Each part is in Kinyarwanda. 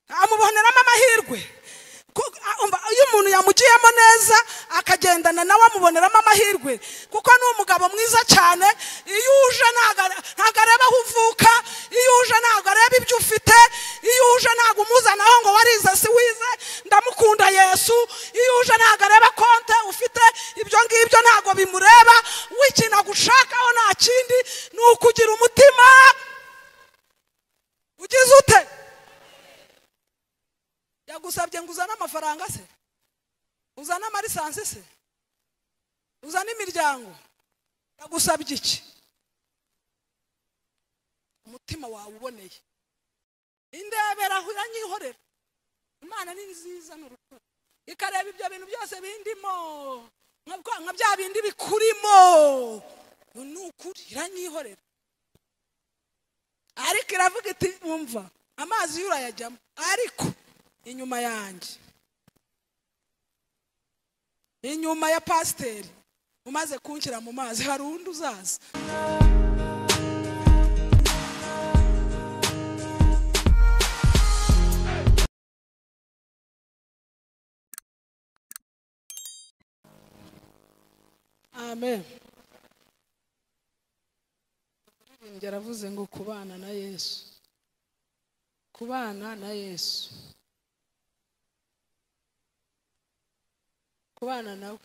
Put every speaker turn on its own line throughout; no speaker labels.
amuboneramo amahirwe. Iyo umuntu yamugiyemo neza akagendana nawe amuboneramo amahirwe, kuko ni umugabo mwiza cyane. Iyo uje ntabwo areba aho uvuka, iyo uje ntabwo areba ibyo ufite, iyo uje ntabwo umuzanaho ngo warize si wize ndamukunda Yesu. Iyo uje ntabwo areba konte ufite, ibyo ngibyo ntabwo bimureba. w'ikintu agushakaho nta kindi ni ukugira umutima ugize ute. Yagusabye ngo uzane amafaranga se, uzane amarisansi se, uzane imiryango, yagusabye iki? Umutima wawe uboneye. Indebera aho iranyihorera. Imana ni nziza n'urukundo, ikareba ibyo bintu byose bindimo, nka bya bindi bikurimo, ni ukuri iranyihorera. Ariko iravuga iti umva amazi y'urayajyamo, ariko inyuma yanjye, inyuma ya pasiteri umaze kunshyira mu mazi hari undi uzaza. Amen. Yaravuze ngo kubana na Yesu, kubana na Yesu, kubana nawe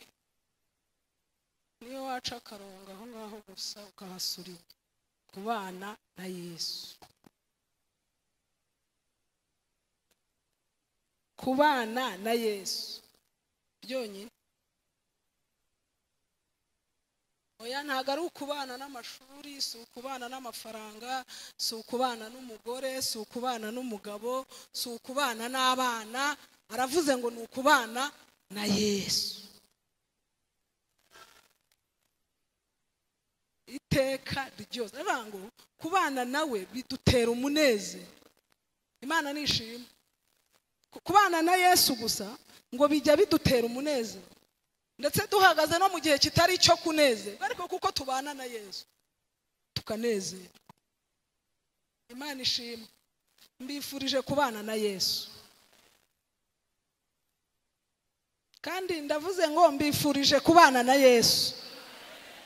niyo waca akarongo aho ngaho gusa ukahasuriye. Kubana na Yesu, kubana na Yesu byonyine. Oya, ntabwo ari ukubana n'amashuri, si ukubana n'amafaranga, si ukubana n'umugore, si ukubana n'umugabo, si ukubana n'abana. Aravuze ngo ni ukubana na Yesu. Iteka ryose aravuga ngo kubana nawe bidutera umunezero. Imana nishimwe. Kubana na Yesu gusa ngo bijya bidutera umunezero, ndetse duhagaze no mu gihe kitari cyo kunezera, ariko kuko tubana na Yesu tukanezera. Imana ishimwe. Mbifurije kubana na Yesu, kandi ndavuze ngo mbifurije kubana na Yesu.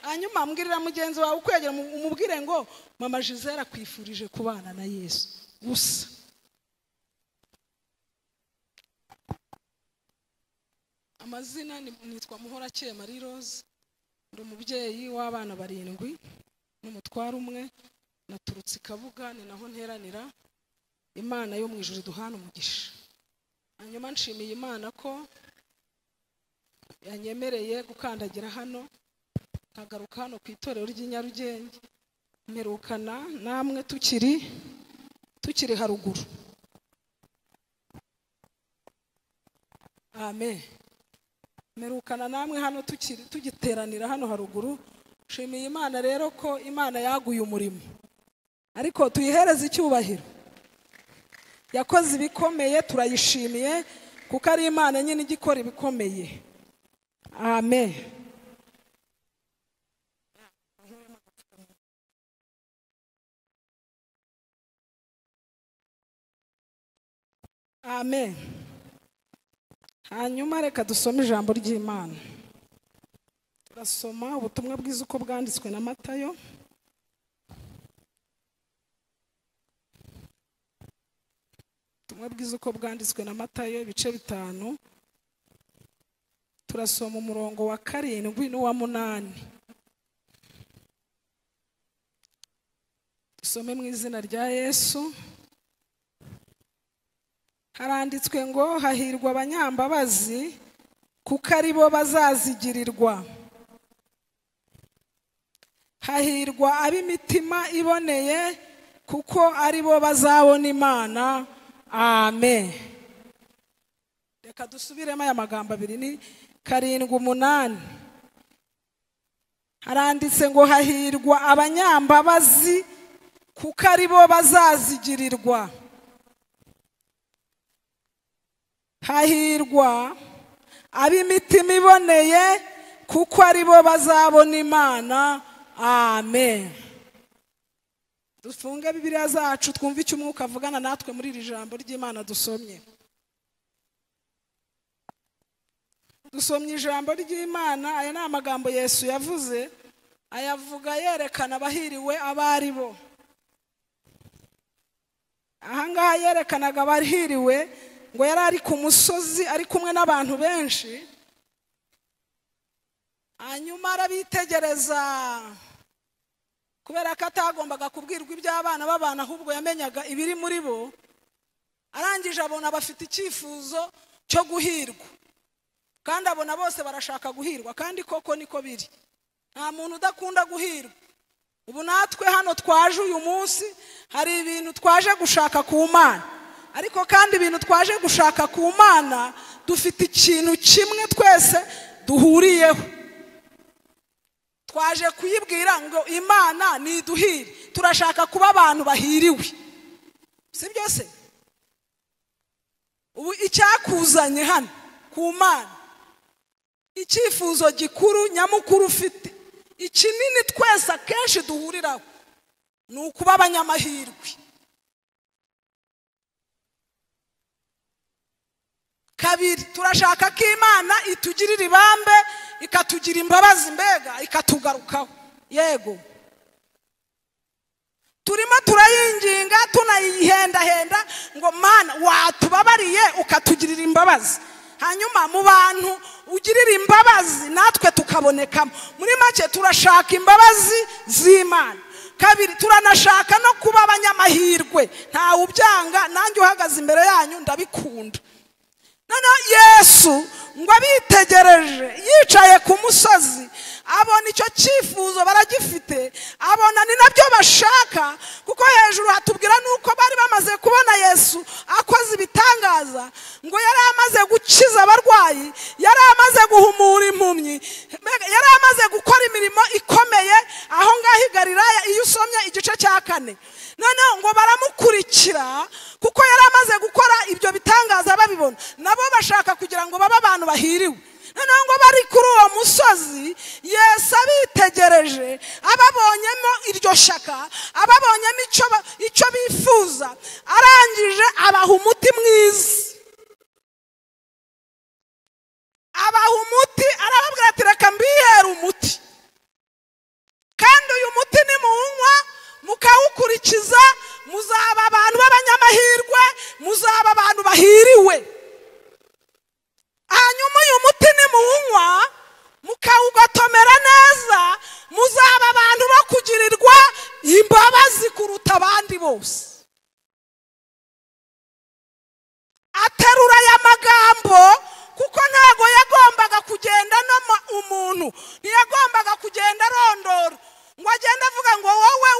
Hanyuma mbwirira mugenzi wawe ukwegera umubwire ngo mama Gisela kwifurije kubana na Yesu gusa. Amazina nitwa Muhorakeye Marie Rose, ndi umubyeyi w'abana 7 n'umutware umwe, naturutse Kabuga, ni naho nteranira. Imana yo mu ijuru duhana umugisha. Hanyuma nshimiye Imana ko yanyemereye gukandagira hano, nkagaruka hano ku itorero ry'i Nyarugenge, mperukana namwe tukiri haruguru. Amen. Merukana namwe hano tugiteranira hano haruguru. Nshimiye Imana rero ko Imana yaguye umurimo, ariko tuyihereze icyubahiro. Yakoze ibikomeye, turayishimiye kuko ari Imana nyine igikora ibikomeye. Amen. Amen. Hanyuma reka dusome ijambo ry'Imana. Turasoma ubutumwa bwiza uko bwanditswe na Matayo. Ubutumwa bwiza uko bwanditswe na Matayo ibice 5. Turasoma umurongo wa 7 n'uwa 8. Dusome mu izina rya Yesu. Haranditswe ngo hahirwa abanyambabazi kuko ari bo bazazigirirwa. Hahirwa ab'imitima iboneye kuko ari bo bazabona Imana. Amen. Reka dusubiremo aya magambo 2 ni 7:8. Haranditse ngo hahirwa abanyambabazi kuko ari bo bazazigirirwa. Hahirwa ab'imitima iboneye kuko ari bo bazabona Imana. Amen. dufunge Bibiliya zacu twumve icyo Umwuka avugana natwe muri iri jambo ry'Imana dusomye. Dusomye ijambo ry'Imana. Aya ni amagambo Yesu yavuze, ayavuga yerekana abahiriwe abari bo. Ahangaha yerekanaga abahiriwe ngo yari ari ku musozi ari kumwe n'abantu benshi, hanyuma arabitegereza kubera ko atagombaga kubwirwa iby'abana b'abantu, ahubwo yamenyaga ibiri muri bo. Arangije abona bafite icyifuzo cyo guhirwa, kandi abona bose barashaka guhirwa, kandi koko niko biri. Nta muntu udakunda guhirwa. Ubu natwe hano twaje uyu munsi hari ibintu twaje gushaka ku Mana, ariko kandi ibintu twaje gushaka ku Mana dufite ikintu kimwe twese duhuriyeho. Twaje kuyibwira ngo Imana niduhire, turashaka kuba abantu bahiriwe, si byo se? Ubu icyakuzanye hano ku Mana, icyifuzo gikuru nyamukuru ufite, ikinini twese akenshi duhuriraho, ni ukuba abanyamahirwe. Kabiri, turashaka ko Imana itugirira ibambe, ikatugira imbabazi, mbega ikatugarukaho. Yego, turimo turayinginga tunayihendahenda ngo Mana watubabariye ukatugirira imbabazi, hanyuma mu bantu ugirira imbabazi natwe tukabonekamo. Muri make turashaka imbabazi z'Imana. Kabiri, turanashaka no kuba abanyamahirwe. Ntawe ubyanga, nanjye uhagaze imbere yanyu ndabikunda. Noneho Yesu ngo abitegereje yicaye ku musozi, abona icyo cyifuzo baragifite, abona ni nabyo bashaka, kuko hejuru hatubwira nuko bari bamaze kubona Yesu akoze ibitangaza, ngo yari amaze gukiza abarwayi, yari amaze guhumura impumyi, yari amaze gukora imirimo ikomeye aho ngaho i Galilaya iyo usomye igice cya 4. Noneho ngo baramukurikira kuko yari amaze gukora ibyo bitangaza babibona, nabo bashaka kugira ngo babe abantu bahiriwe. Noneho ngo bari kuri uwo musozi, Yesu abitegereje, ababonyemo iryo shaka, ababonyemo icyo bifuza, arangije abaha umuti mwiza. Abaha umuti, arababwira ati reka mbihere umuti, kandi uyu muti nimuwunywa mukawukurikiza muzaba abantu b'abanyamahirwe, muzaba abantu bahiriwe. Hanyuma uyu muti nimuwunywa mukawugatomera neza, muzaba abantu bo kugirirwa imbabazi kuruta abandi bose. Aterura aya magambo kuko ntago yagombaga kugenda no umuntu, ntiyagombaga kugenda arondora ngo agenda avuga ngo wowe,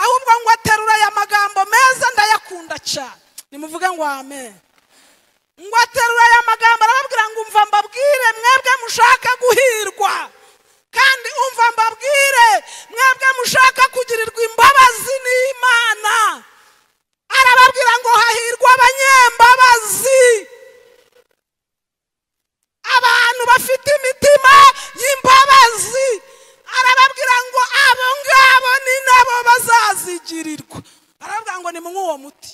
ahubwo ngo aterura aya magambo meza, ndayakunda cyane. Nimuvuge ngo amen. Ngo aterura aya magambo arababwira ngo umva mbabwire mwebwe mushaka guhirwa, kandi umva mbabwire mwebwe mushaka kugirirwa imbabazi n'Imana. Arababwira ngo hahirwa abanyembabazi, abantu bafite imitima y'imbabazi. Arababwira ngo abo ngabo ni nabo bazazigirirwa. Arababwira ngo ni mu uwo muti.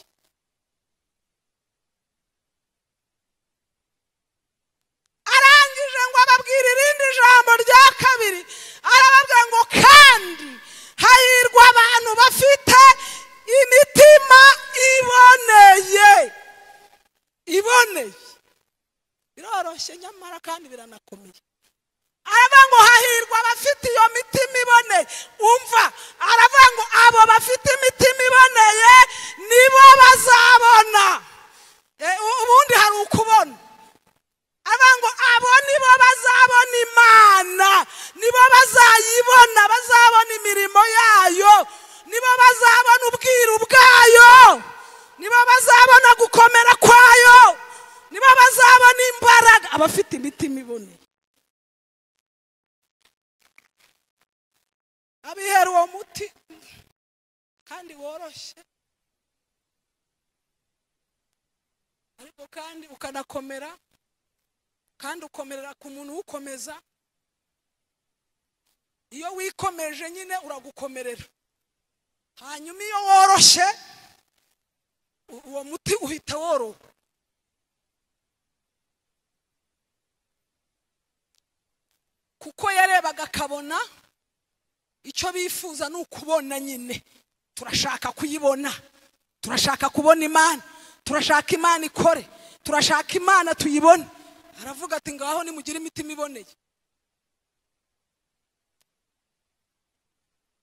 Arangije ngo ababwira irindi jambo rya kabiri, arababwira ngo kandi hahirwa abantu bafite imitima iboneye. Biroroshye nyamara kandi biranakomeye. Aravuga ngo hahirwa abafite iyo mitima iboneye. Umva, aravuga ngo abo bafite imitima iboneye nibo bazabona. Ubundi hari ukubona. Aravuga ngo abo nibo bazabona Imana, nibo bazayibona, bazabona imirimo yayo, nibo bazabona ubwiru bwayo, nibo bazabona gukomera kwayo, nibo bazabona imbaraga. Abafite imitima iboneye abihera uwo muti kandi woroshye, ariko kandi ukanakomera, kandi ukomerera ku muntu ukomeza. Iyo wikomeje nyine uragukomerera. hanyuma iyo woroshye uwo muti uhita woroha. Kuko yarebaga akabona icyo bifuza ni ukubona nyine. Turashaka kuyibona, turashaka kubona Imana, turashaka Imana ikore, turashaka Imana tuyibone. Aravuga ati ngaho nimugire imitima iboneye.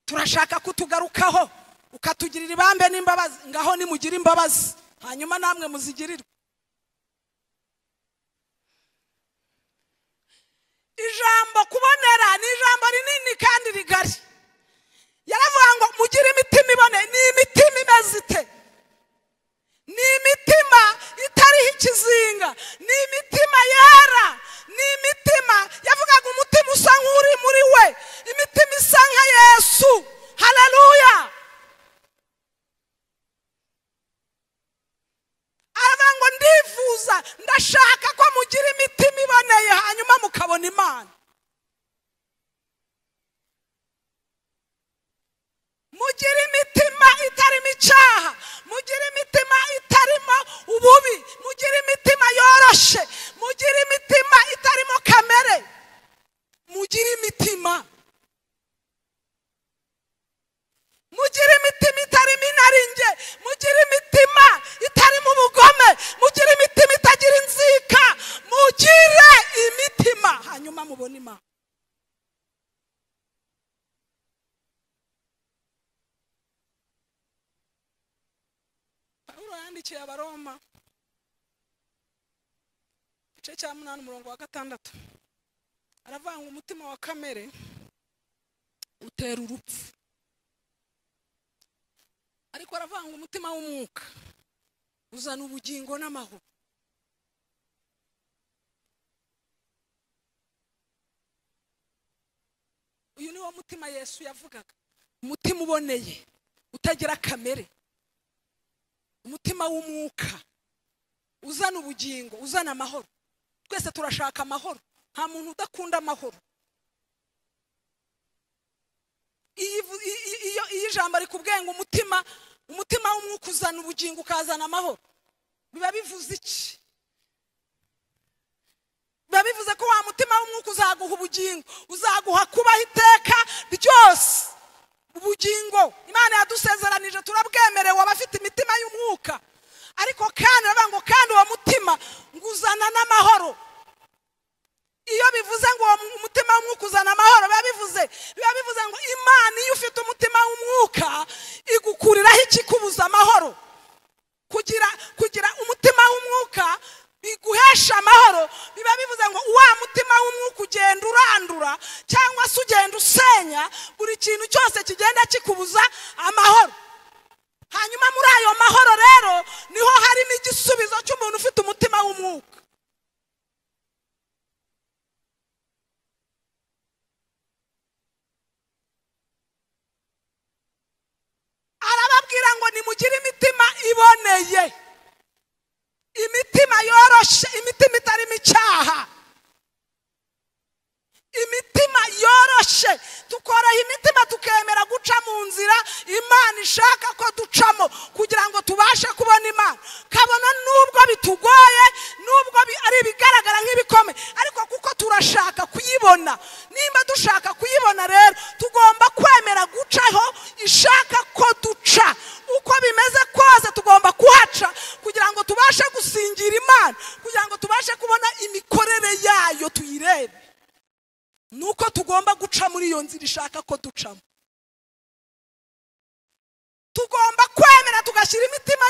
Turashaka kutugarukaho ukatugirira ibambe n'imbabazi, ngaho nimugire imbabazi hanyuma namwe muzigirirwe. Ijambo kubonera ni ijambo rinini kandi rigari. Yaravuga ngo mugire imitima iboneye. Ni imitima imeze ite? Ni imitima itariho ikizinga, ni imitima yera, ni imitima yavugaga umutima usa nk'uri muri we, imitima isa nka Yesu. Haleluya. Aravuga ngo ndifuza, ndashaka ko mugira imitima iboneye hanyuma mukabona Imana. Mugire imitima itarimo icyaha, mugire imitima itarimo ububi, mugire imitima yoroshe, mugire imitima itarimo kamere, mugire imitima, mugire imitima itarimo inaringe, mugire imitima itarimo ubugome, mugire imitima itagira inzika, mugire imitima hanyuma mubone Imana. Yandikiye Abaroma igice cya 8 umurongo wa 6. Aravuga ngo umutima wa kamere utera urupfu, ariko aravuga ngo umutima w'umwuka uzana ubugingo n'amahoro. Uyu ni wo mutima Yesu yavugaga, umutima uboneye utagira kamere, umutima w'umwuka uzana ubugingo, uzana amahoro. Twese turashaka amahoro, nta muntu udakunda amahoro. Iyo ijambo rikubwiye ngo umutima w'umwuka uzana ubugingo ukazana amahoro, biba bivuze iki? Biba bivuze ko wa mutima w'umwuka uzaguha ubugingo, uzaguha kubaho iteka ryose. Ubugingo Imana yadusezeranije turabwemerewe abafite imitima y'umwuka, ariko kandi aravuga ngo kandi uwo mutima nguzana n'amahoro. Iyo bivuze ngo umutima w'umwuka uzana amahoro, biba bivuze ngo Imana iyo ufite umutima w'umwuka igukuriraho ikikubuza amahoro. Kugira umutima w'umwuka biguhesha amahoro, biba bivuze ngo wa mutima w'umwuka ugenda urandura cyangwa se ugenda usenya buri kintu cyose kigenda kikubuza amahoro. Hanyuma muri ayo mahoro rero niho harimo igisubizo cy'umuntu ufite umutima w'umwuka. Arababwira ngo nimugire imitima iboneye, imitima yoroshe, imitima itarimo icyaha, imitima yoroshe. Tukoroha imitima tukemera guca mu nzira Imana ishaka ko ducamo kugira ngo tubashe kubona Imana. Kabona nubwo bitugoye, nubwo ari bigaragara nk'ibikome, ariko kuko turashaka kuyibona. Nimba dushaka kuyibona rero tugomba kwemera gucaho ishaka ko duca. Uko bimeze kose tugomba kuhaca kugira ngo tubashe gusingira Imana, kugira ngo tubashe kubona imikorere yayo tuyirebe. Nuko tugomba guca muri iyo nzira ishaka ko ducamo. Tugomba kwemera tugashyira imitima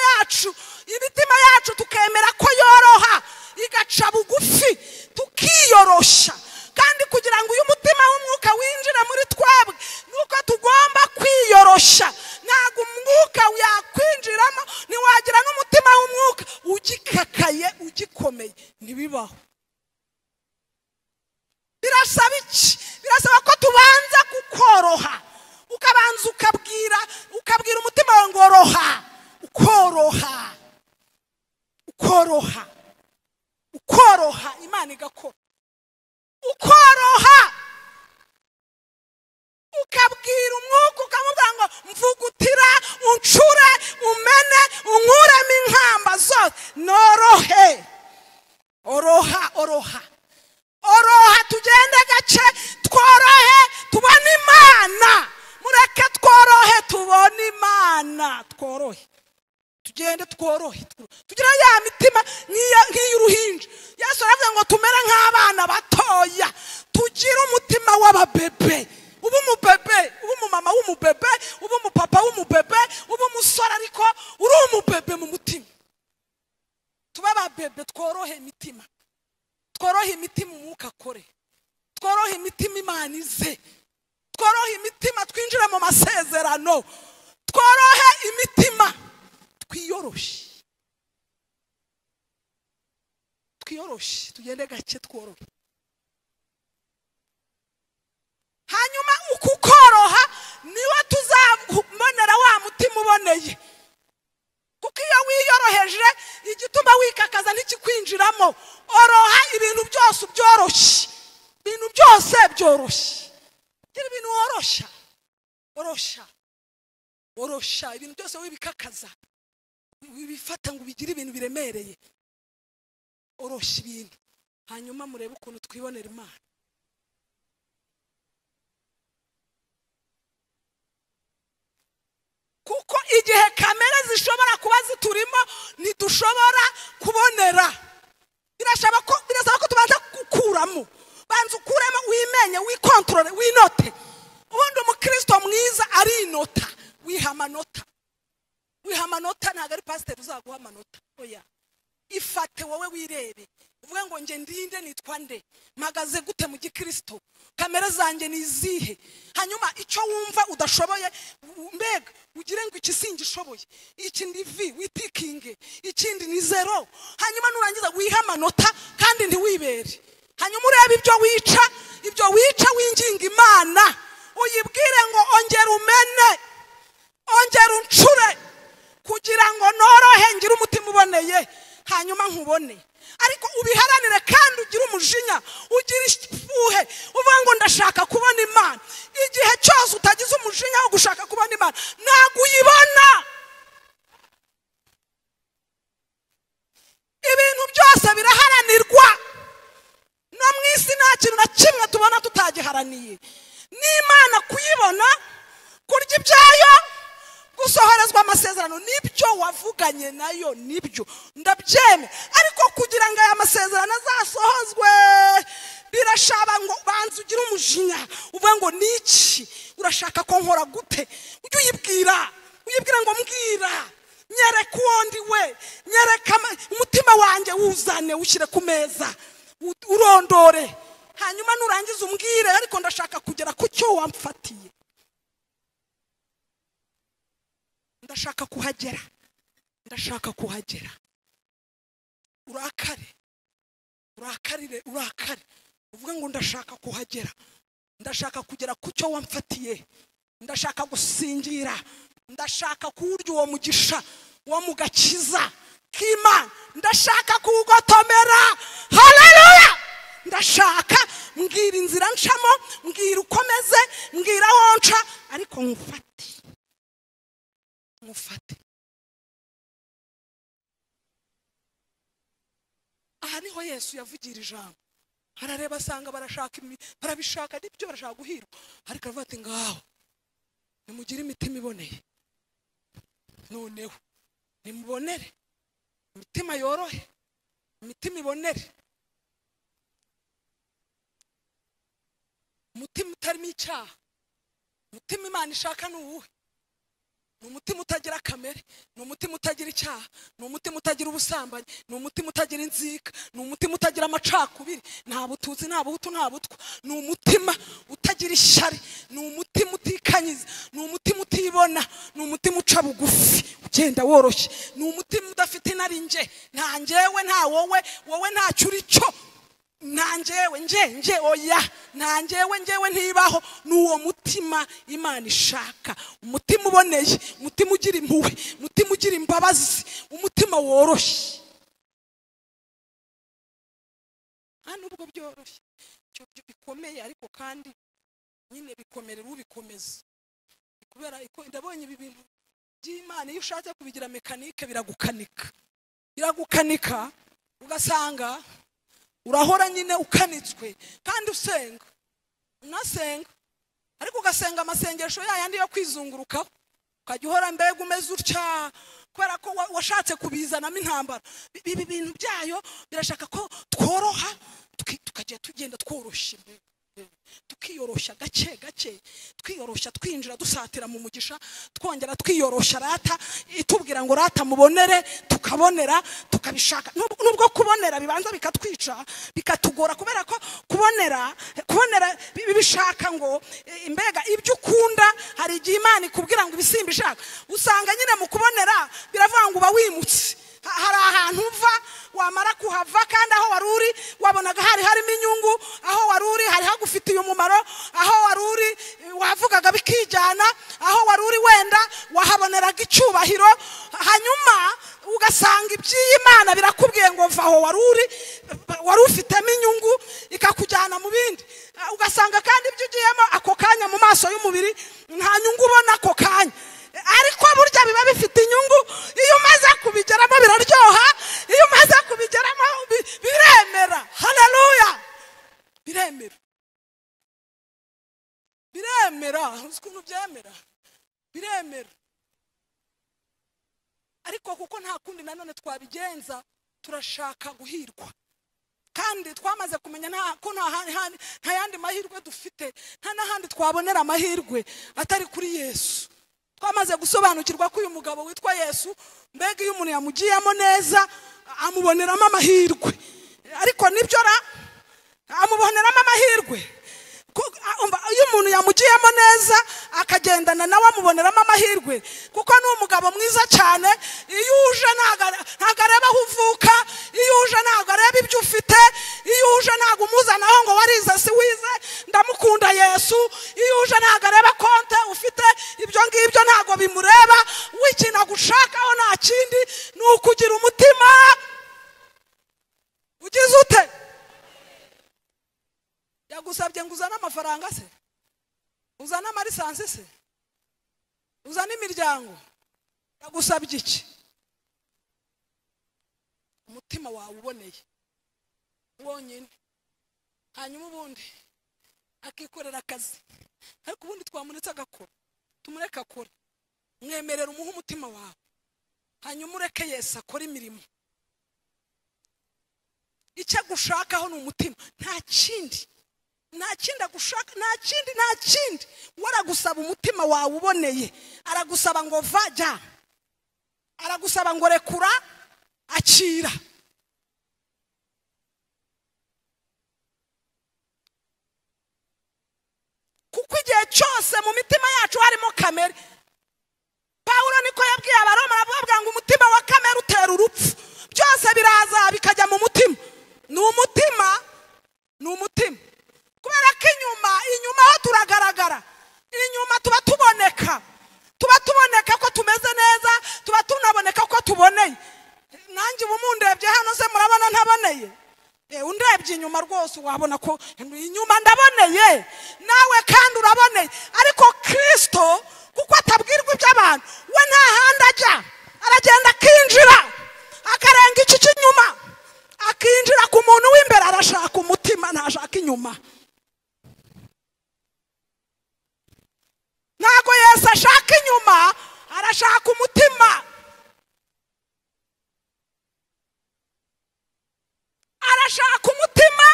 yacu tukemera ko yoroha, igaca bugufi, tukiyorosha. Kandi kugira ngo uyu mutima w'umwuka winjire muri twebwe nuko tugomba kwiyorosha. Ntabwo umwuka yakwinjiramo niwagira n'umutima w'umwuka ugikakaye ugikomeye, ntibibaho. Birasaba iki? Birasaba ko tubanza kukoroha, ukabanza ukabwira umutima wawe ngo roha, ukoroha, Imana igakora. Ukoroha, ukabwira umwuka ukamubwira ngo mvugutira byose norohe. Oroha tugende gake tworohe tubone Imana. Mureke tworohe tubone Imana. Tworohe tugende tworohe tugira ya mitima nk'iy'uruhinja. Yesu aravuga ngo tumere nk'abana batoya, tugira umutima w'ababebe. Ubu umubebe, ubu umumama w'umubebe, ubu umupapa w'umubebe, ubu umusore ariko uri umubebe mu mutima. Tuba ababebe, tworohe imitima. Tworohe imitima umwuka akore. Tworohe imitima Imana ize. Tworohe imitima twinjire mu masezerano. Tworohe imitima. Twiyoroshe tugende gake tworohe. Hanyuma uku koroha niwe tuzabonera wa mutima uboneye. Kuko iyo wiyoroheje igituma wikakaza ntikikwinjiramo. Oroha ibintu byose byoroshye. Ibintu byose byoroshye. Gira ibintu orosha ibintu byose wibikakaza. Wibifata ngo bigire ibintu biremereye. Orosha ibintu. Hanyuma murebe ukuntu twibonera Imana. Kuko igihe kamere zishobora kuba ziturimo ntidushobora kubonera. Birasaba ko tubanza gukuramo. Banza ukuremo wimenye, wikontrole, winote. Ubundi umukristo mwiza ari inota. Wiha amanota ntabwo ari pasiteri uzaguha amanota. Oya, ifate wowe wirebe. Uvuga ngo nge ndinde nitwa nde, mpagaze gute mu gikristo, kamere zanjye ni izihe. Hanyuma icyo wumva udashoboye mbega ugire ngo iki singishoboye, iki ndi vi witikinge, ikindi ni zero. Hanyuma nurangiza wiha amanota kandi ntiwibere. Hanyuma urebe ibyo wica winginga Imana. Uyibwire ngo ongera umene, ongera uncure kugira ngo norohe ngire umutima uboneye. Hanyuma nkubone. Ariko ubiharanire kandi ugira umujinya, ugira ifuhe, uvuga ngo ndashaka kubona Imana. Igihe cyose utagize umujinya wo gushaka kubona Imana ntabwo uyibona. Ibintu byose biraharanirwa. No mu isi nta kintu na kimwe tubona tutagiharaniye. N'Imana kuyibona, kurya ibyayo, gusohorezwa amasezerano nibyo wavuganye nayo, nibyo ndabyeme. Ariko kugira ngo aya masezerano azasohozwe birashaba ngo banze ugire umujinya, uvuga ngo niki urashaka ko nkora gute. Ujye uyibwira ngo mbwira, nyereka uwondi we, nyereka umutima wanjye wuzane ushyire ku meza urondore. Hanyuma nurangiza umbwire, ariko ndashaka kugera ku cyo wamfatiye. Ndashaka kuhagera. Urakare. Uvuga ngo ndashaka kuhagera. Ndashaka kugera ku cyo wamfatiye. Ndashaka gusingira. Ndashaka kurya uwo mugisha wo mugakiza k'Imana. Ndashaka kugotomera. Haleluya! Ndashaka mbwira inzira ncamo, mbwira ukomeze, mbwira aho nca, ariko mufate. Aha niho Yesu yavugira ijambo. Arareba asanga barabishaka nibyo barashaka guhirwa. Ariko aravuga ati ngaho nimugire imitima iboneye. Noneho nimubonere imitima yorohe, imitima ibonere, umutima utarimo icyaha. Umutima Imana ishaka ni uwuhe? Ni umutima utagira kamere, ni umutima utagira icyaha, ni umutima utagira ubusambanyi, ni umutima utagira inzika, ni umutima utagira amacakubiri, nta bututsi, nta buhutu, nta butwa. Ni umutima utagira ishyari, ni umutima utikanyiza, ni umutima utibona, ni umutima uca bugufi ugenda woroshye, ni umutima udafite inarinjye. Nta njyewe, nta wowe ntacyo uri cyo. Nta njyewe oya, nta njyewe ntibaho. Ni uwo mutima Imana ishaka, umutima uboneye, umutima ugira impuhwe, umutima ugira imbabazi, umutima woroshye. Nubwo byoroshye bikomeye, ariko kandi nyine bikomerera ubikomeza. Kubera ndabonye ibi bintu by'Imana iyo ushatse kubigira mekanike biragukanika. iragukanika ugasanga urahora nyine ukanitswe kandi usenga unasenga ariko ugasenga amasengesho yandi yo kwizunguruka ukajya uhora mbega umeze utya kubera ko washatse kubizanamo intambara. Ibi bintu byayo birashaka ko tworoha tukajya tugenda tworoshye tukiyoroshya gake gake twiyoroshya twinjira dusatira mu mugisha twongera twiyoroshya rata itubwira ngo rata mubonere tukabonera tukabishaka nubwo kubonera bibanza bikatwica bikatugora kubera ko kubonera bibishaka ngo imbega ibyo ukunda hari igihe Imana ikubwira ngo ibisimba ishaka usanga nyine mu kubonera biravuga ngo uba wimutse hari ahantu uva wamara kuhava kandi aho waruri wabonaga harimo inyungu aho waruri hari hagufitiye umumaro aho waruri wavugaga bikijyana aho waruri wenda wahaboneraga icyubahiro hanyuma ugasanga iby'Imana birakubwiye ngo va aho wari ufitemo inyungu ikakujyana mu bindi ugasanga kandi ibyo ugiyemo ako kanya mu maso y'umubiri nta nyungu ubona ako kanya ariko burya biba bifite inyungu iyo umaze kubigeramo biraryoha iyo umaze kubigeramo biremera. Haleluya biremera ukuntu biremera ariko kuko nta kundi nanone twabigenza turashaka guhirwa kandi twamaze kumenya ko nta yandi mahirwe dufite nta n'ahandi twabonera amahirwe atari kuri Yesu. Twamaze gusobanukirwa ko uyu mugabo witwa Yesu mbega iyo umuntu yamugiyemo neza amuboneramo amahirwe ariko nibyo amuboneramo amahirwe iyo umuntu yamugiyemo neza akagendana nawe amuboneramo amahirwe kuko ni umugabo mwiza cyane. Iyo uje ntabwo areba aho uvuka, iyo uje ntabwo areba ibyo ufite, iyo uje ntabwo umuzanaho ngo warize si wize ndamukunda Yesu, iyo uje ntabwo areba konte ufite, ibyo ngibyo ntabwo bimureba. W'ikintu agushakaho nta kindi ni ukugira umutima ugize ute yagusabye ngo uzane amafaranga se, uzane amarisansi se, uzane imiryango, yagusabye iki? Umutima wawe uboneye wonyine, hanyuma ubundi akikorera akazi. Ariko ubundi twamuretse agakora, tumureke akora, mwemerera umuha umutima wawe, hanyuma ureke Yesu akora imirimo. Icyo agushakaho ni umutima, nta kindi agushaka, nta kindi. Waragusaba umutima wawe uboneye, aragusaba ngo va jya, aragusaba ngo rekura akira. Kuko igihe cyose mu mitima yacu harimo kamere. Pawulo niko yabwiye Abaroma, aravuga ngo umutima wa kamere utera urupfu, byose biraza bikajya mu mutima. Ni umutima kubera ko inyuma aho turagaragara, inyuma tuba tuboneka ko tumeze neza, tuba tunaboneka ko tuboneye. Nanjye ubu mundebye hano se murabona ntaboneye? Undebye inyuma rwose wabona ko inyuma ndaboneye, nawe kandi uraboneye. Ariko Kristo kuko atabwirwa iby'abantu, we nta handi ajya, aragenda akinjira akarenga iki cy'inyuma akinjira ku muntu w'imbere. Arashaka umutima, ntashaka inyuma. Ntago Yesu ashaka inyuma, arashaka umutima. Arashaka umutima,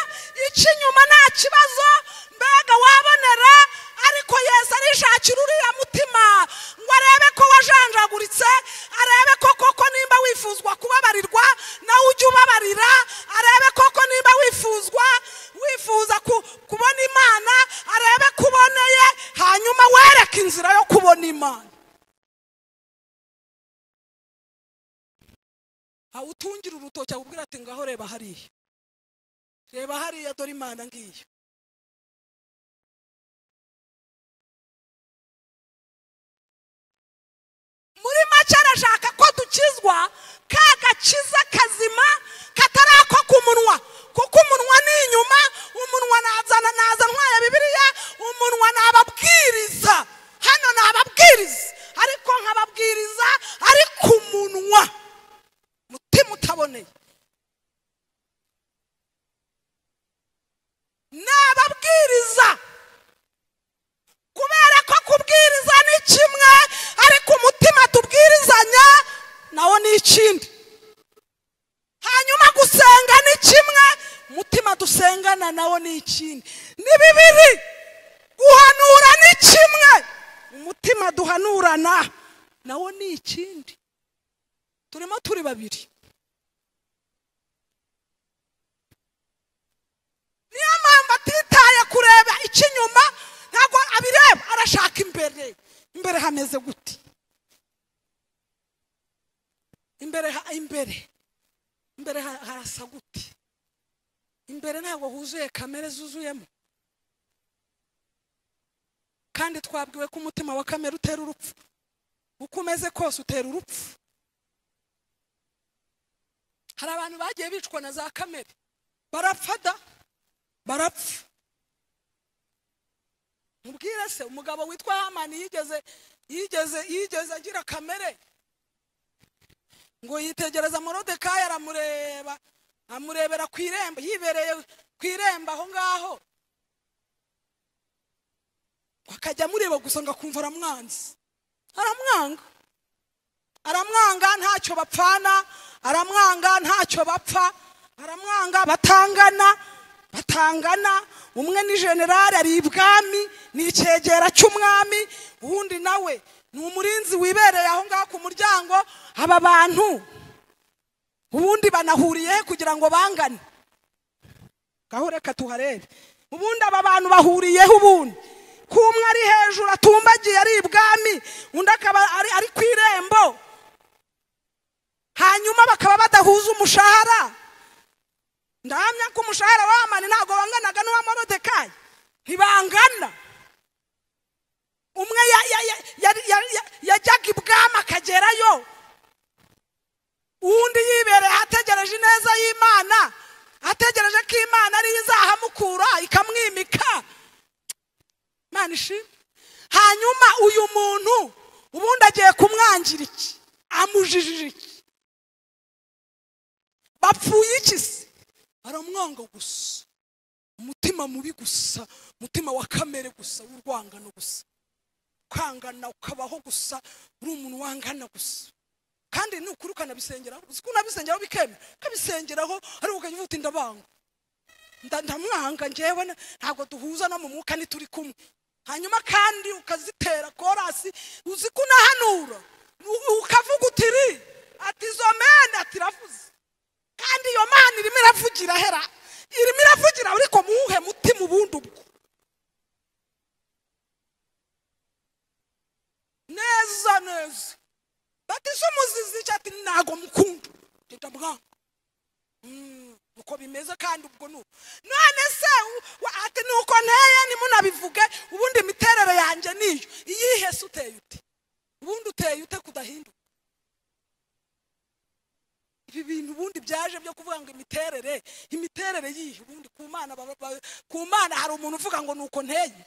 icy'inyuma nta kibazo mbega wabonera. Ariko Yesu arishakira uriya mutima ngo arebe ko wajanjaguritse, arebe ko koko nimba wifuzwa kubabarirwa nawe ujye ubabarira, arebe koko nimba wifuza kubona Imana, arebe kuboneye, hanyuma wereke inzira yo kubona Imana. Utungira urutoki akubwira ati ngaho reba hariya dore Imana ngiyo. Muri make arashaka ko dukizwa ka gakiza kazima katari ako ku munwa, kuko umunwa ni inyuma. Umunwa naza ntwaye Bibiliya, umunwa nababwiriza hano, nababwiriza ariko nkababwiriza ariko umunwa mutima dusengana nawo ni ikindi. Ni bibiri. Guhanura ni kimwe, umutima duhanurana nawo ni ikindi. Turimo turi babiri. Niyo mpamvu atitaye kureba ikinyuma, ntabwo abireba, arashaka imbere. Imbere hameze gute? Imbere harasa gute? Imbere ntabwo huzuye kamere zuzuyemo. Kandi twabwiwe ko umutima wa kamere utera urupfu. Uko umeze kose utera urupfu. Hari abantu bagiye bicwa na za kamere, barapfa. Mubwire se, umugabo witwa Hamani yigeze agira kamere ngo yitegereza Morodekayi, amurebera ku irembo, yibereye ku irembo aho ngaho, akajya amureba gusa ngo akumva aramwanga, ntacyo bapfana, aramwanga, ntacyo bapfa, aramwanga, batangana. Umwe ni generali, ari ibwami, ni icyegera cy'umwami, uwundi nawe ni umurinzi wibereye aho ngaho ku muryango. Aba bantu ubundi banahuriye kugira ngo bangane. Gahureka tuharebe. Ubundi aba bantu bahuriyeho ubundi. Kumwe ari hejuru atumbagiye ari ibwami, undi akaba ari ku irembo. Hanyuma bakaba badahuza umushahara. Ndahamya ko umushahara wa Hamani ntabwo wanganaga n'uwa Morodekayi. Ntibangana. Umwe yajyaga ibwami akagerayo, uwundi yibereye ategereje ineza y'Imana, ategereje ko Imana ari izahamukura ikamwimika. Imana ishimwe. Hanyuma uyu muntu ubundi agiye kumwangira iki? Amujijije iki? Bapfuye iki se? Aramwanga gusa, umutima mubi gusa, umutima wa kamere gusa, urwangano gusa, kwangana ukabaho gusa, uri umuntu wangana gusa. Kandi nukuri ukanabisengeraho, uzi ko unabisengeraho bikemera, ukabisengeraho ariko ukavuga uti ndabanga, ndamwanga njyewe, ntabwo duhuza no mu mwuka ntituri kumwe. Hanyuma kandi ukazitera korasi, uzi ko unahanura, ukavuga uti ati zo mene atiravuze. Kandi iyo Mana irimo iravugira hera, irimo iravugira ariko muhe mutima ubundi ubwo neza. Batizo muzizi cyati nago mukunda ndamwanga. Uko bimeze kandi ubwo none se ati nuko nteye nimunabivuge, ubundi imiterere yanjye niyo iyihe se uteye ute? Ubundi uteye ute kudahinduka? Ibi bintu ubundi byaje byo kuvuga ngo imiterere yihe? Ubundi ku Mana hari umuntu uvuga ngo nuko nteye.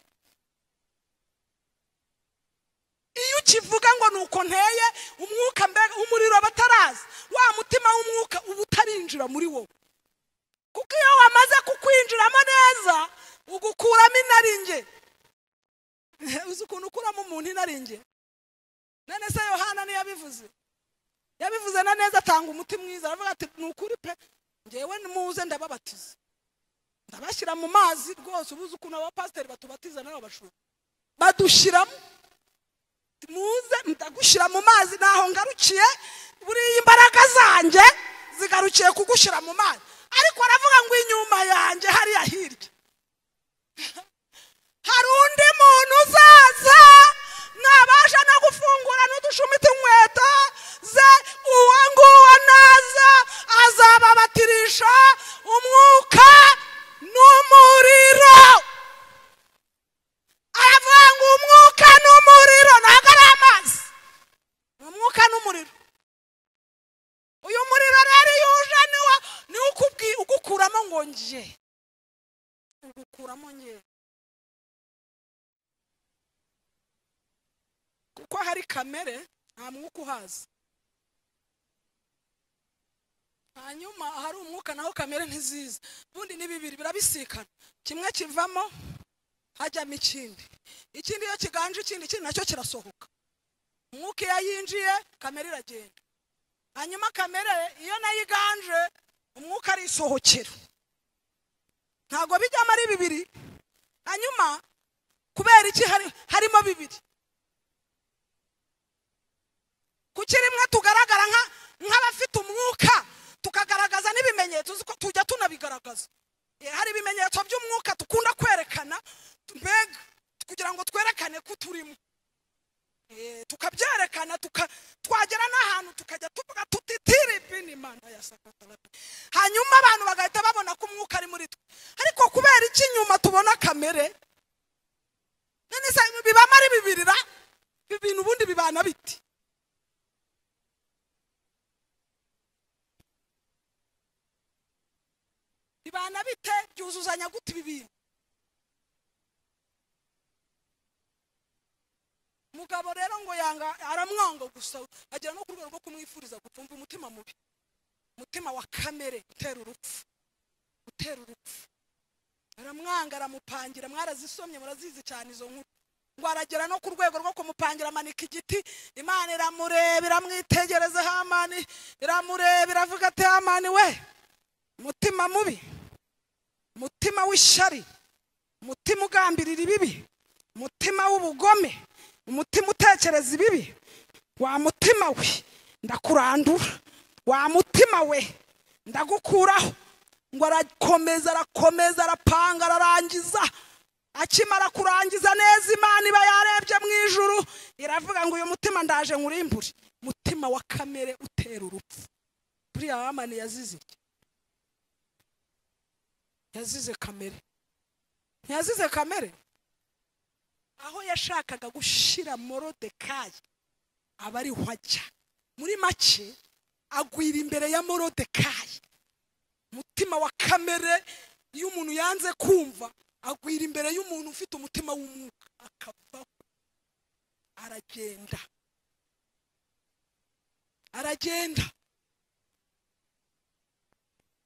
Iyo ukivuga ngo nuko nteye, umwuka mbega umuriro bataraza, wa mutima w'umwuka uba utarinjira muri wowe. Kuko iyo wamaze kukwinjiramo neza, ugukuramo inaringe. Uzi ukuntu ukuramo umuntu inaringe? None se Yohana niyabivuze? Yabivuze na neza, atanga umuti mwiza, aravuga ati nukuri pe, ngewe nimuze ndababatiza, ndabashyira mu mazi rwose. Ubuze ukuntu abapasiteri batubatiza n'abashumba badushiramo, muze ndagushyira mu mazi, naho ngarukiye, buriya imbaraga zanjye zigarukiye kugushyira mu mazi. Ariko aravuga ngo inyuma yanjye hariya hirya hari undi muntu uzaza, nabasha no gufungura n'udushumita inkweto ze, uwo nguwo naza azababatirisha umwuka n'umuriro. Aravuga ngo umwuka n'umuriro, ntabwo ari amazi, umwuka n'umuriro. Uyu muriro rero iyo uje ni ugukuramo ngo nje, ugukuramo nje. Kuko hari kamere nta mwuka uhaza. Hanyuma hari umwuka naho kamere ntiziza. Bundi ni bibiri birabisikana, kimwe kivamo hajyamo ikindi, ikindi iyo kiganje ikindi nacyo kirasohoka. Umwuka iyo yinjiye kamere iragenda, hanyuma kamere iyo nayo iganje umwuka arisohokera. ntago bijyamo ari bibiri. Hanyuma kubera iki harimo bibiri? Kuki rimwe tugaragara nk'abafite umwuka tukagaragaza n'ibimenyetso tujya tunabigaragaza. Hari ibimenyetso by'umwuka tukunda kwerekana mbega kugira ngo twerekane ko turimo, tukabyerekana twagera n'ahantu tukajya tuvuga tutitiri bini Imana ya sakatala, hanyuma abantu bagahita babona ko umwuka ari muri twe. Ariko kubera iki nyuma tubona kamere? None se bibama ari bibirira ibintu ubundi bibana biti? Bibana bite? Byuzuzanya gute ibi bintu? Mugabo rero ngo yanga aramwanga gusa agera no ku rwego rwo kumwifuriza gupfumva umutima mubi, umutima wa kamere utera urupfu, aramwanga aramupangira. Mwarazisomye murazizi cyane izo nkuru. Ngo aragera no ku rwego rwo kumupangira amanika igiti. Imana iramureba iramwitegereza, Hamani iramureba iravuga ati Hamani we, umutima mubi, umutima w'ishari, umutima ugambirira ibibi, umutima w'ubugome, umutima utekereza ibibi, wa mutima we ndakurandura, wa mutima we ndagukuraho. Ngo arakomeza arapanga ararangiza. Akimara kurangiza neza, Imana iba yarebye mu ijuru iravuga ngo uyu mutima ndaje nkurimbure. Mutima wa kamere utera urupfu. Buriya Hamani yazize iki? Yazize kamere. Yazize kamere aho yashakaga gushira Morodekayi aba ari hwajya. Muri make agwira imbere ya Morodekayi. Mutima wa kamere iyo umuntu yanze kumva agwira imbere y'umuntu ufite umutima w'umwuka akava aragenda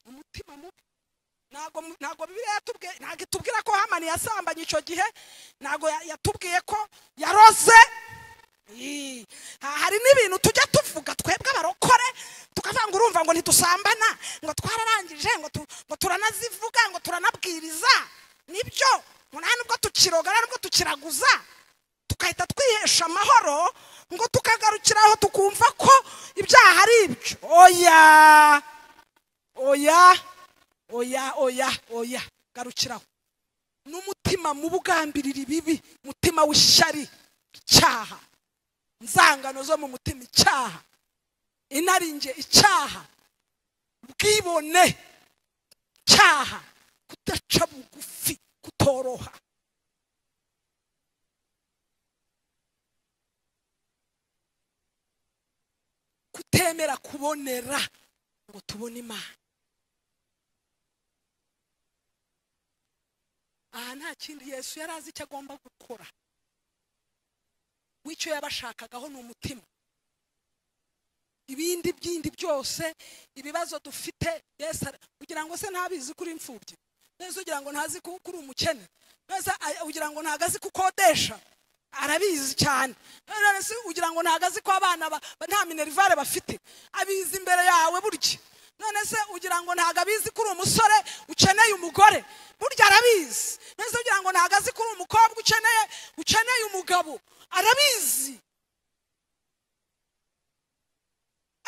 umutima mubi. Ntago Bibiliya yatubwiye, ntago itubwira ko Hamani yasambanye icyo gihe, ntago yatubwiye ko yaroze. Hari n'ibintu tujya tuvuga twebwe abarokore tukavuga ngo urumva ngo ntidusambana, ngo twararangije, ngo turanazivuga, ngo turanabwiriza. Nibyo nta nubwo tukirogara, nubwo tukiraguza, tukahita twihesha amahoro ngo tukagarukiraho tukumva ko ibyaha ari ibyo. Oya garukiraho. N'umutima mu bugambirira ibibi, mutima w'ishari, icyaha, nzangano zo mu mutima, icyaha, inaringe, icyaha, bwibone, icyaha, kudaca bugufi, kutoroha. Kutemera kubonera ngo tubone Imana. Aha nta kindi Yesu yarazi icyo agomba gukora. Wicyo yabashakagaho ni umutima. Ibindi byose ibibazo dufite Yesu kugira ngo se ntabizi kuri imfubyi, neza ugira ngo ntazi kuri umukene, neza ugira ngo ntagazi kukodesha, arabizi cyane. None se ugira ngo ntagazi ko abana nta minerivare bafite, abizi imbere yawe burya. None se ugira ngo ntagabizi kuri umusore ukeneye umugore, burya arabizi. None se ugira ngo ntagazi kuri umukobwa ukeneye umugabo, arabizi.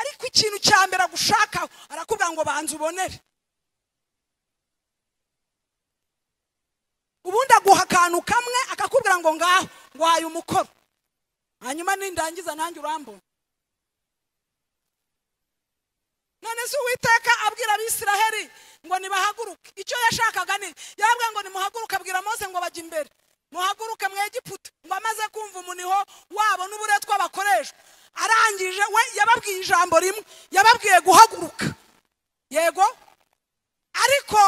Ariko ikintu cya mbere gushaka arakubwira ngo banze ubonere. Ubundi aguha akantu kamwe akakubwira ngo ngaho ngwaye umukoro, hanyuma nindangiza nanjye urambona. None se Uwiteka abwira Abisiraheli ngo nibahaguruke, icyo yashakaga ni yabwira ngo nimuhaguruke, abwira Mose ngo bajye imbere, muhaguruke mu Egiputa. Ngo amaze kumva umuniho wabo n'uburetwa bakoresha, arangije we yababwiye ijambo rimwe, yababwiye guhaguruka. Yego, ariko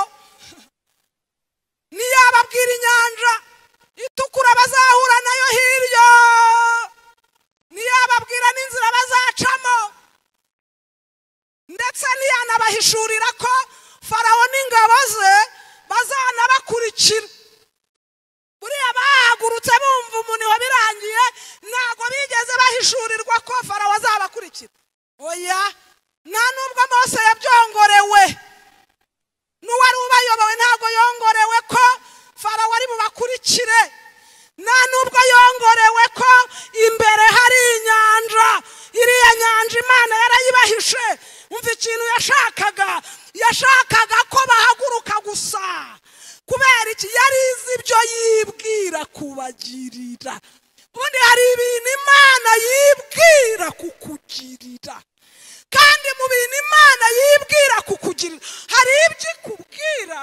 niyababwira inyanja itukura bazahura nayo hirya, niyababwira n'inzira bazacamo, ndetse niyanabahishurira ko Farawo n'ingabo ze bazanabakurikira yashakaga ko bahaguruka gusa kubera iki yari izi ibyo yibwira kubagirira. Ubundi hari ibintu Imana yibwira kukugirira, kandi mu bintu Imana yibwira kukugirira hari ibyo ikubwira,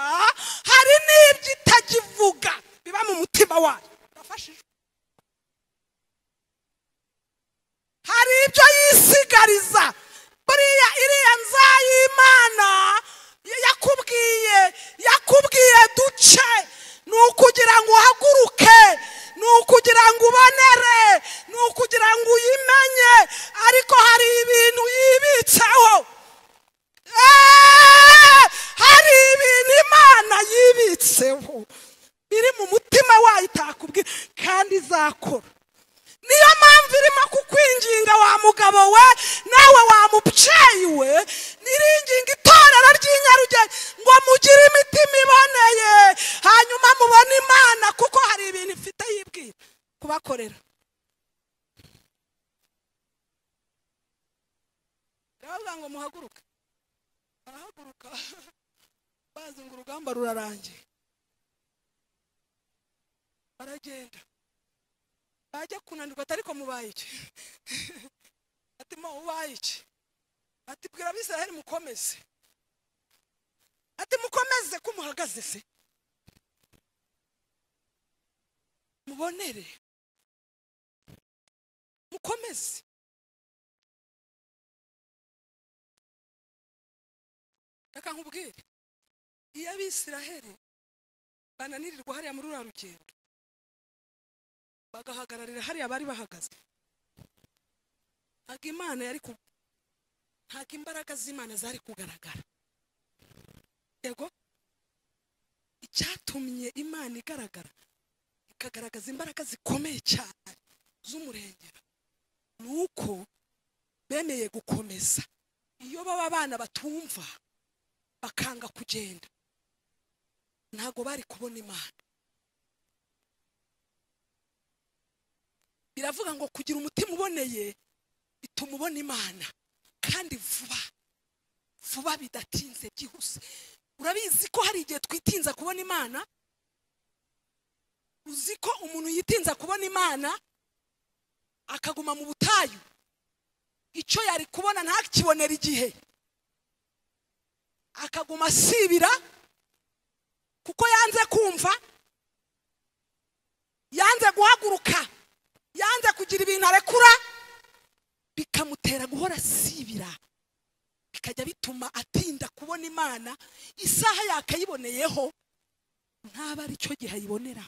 hari n'ibyo itakivuga biba mu mutima wayo. Urafashijwe? Hari ibyo yisigariza. Buriya iriya nzayimana yakubwiye duce, ni ukugira ngo uhaguruke, ni ukugira ngo ubonere, ni ukugira ngo uyimenye, ariko hari ibintu yibitseho. Hari ibintu Imana yibitseho biri mu mutima wayo itakubwira kandi izakora. Niyo mpamvu irimo kukwinginga wa mugabo we nawe wa mubyeyi we, niringinga itorero ry'Inyarugenge ngo mugire imitima iboneye, hanyuma mubone Imana, kuko hari ibintu ifite yibwira kubakorera. Ndavuga ngo muhaguruke. Barahaguruka bazi ngo urugamba rurarangiye, baragenda. Bajya kunanirwa ariko mubaye iki? Ati mo ubaye iki? Ati bwira Abisiraheli mukomeze. Ati mukomeze ko muhagaze se, mubonere, mukomeze. Reka nkubwire, iyo Abisiraheli bananirirwa hariya muri uru rugendo bagahagararira hariya bari bahagaze, ntabwo Imana ntabwo imbaraga z'Imana zari kugaragara. Yego, icyatumye Imana igaragara ikagaragaza imbaraga zikomeye cyane z'umurengera, ni uko bemeye gukomeza. Iyo baba abana batumva bakanga kugenda, ntabwo bari kubona Imana. Biravuga ngo kugira umutima uboneye bituma ubona Imana, kandi vuba bidatinze, byihuse. Urabizi ko hari igihe twitinza kubona Imana? Uzi ko umuntu yitinza kubona Imana akaguma mu butayu, icyo yari kubona ntakibonera igihe, akaguma asibira kuko yanze kumva, yanze guhaguruka, yanze kugira ibintu arekura, bikamutera guhora asibira, bikajya bituma atinda kubona Imana. Isaha yakayiboneyeho ntaba ari cyo gihe ayibonera.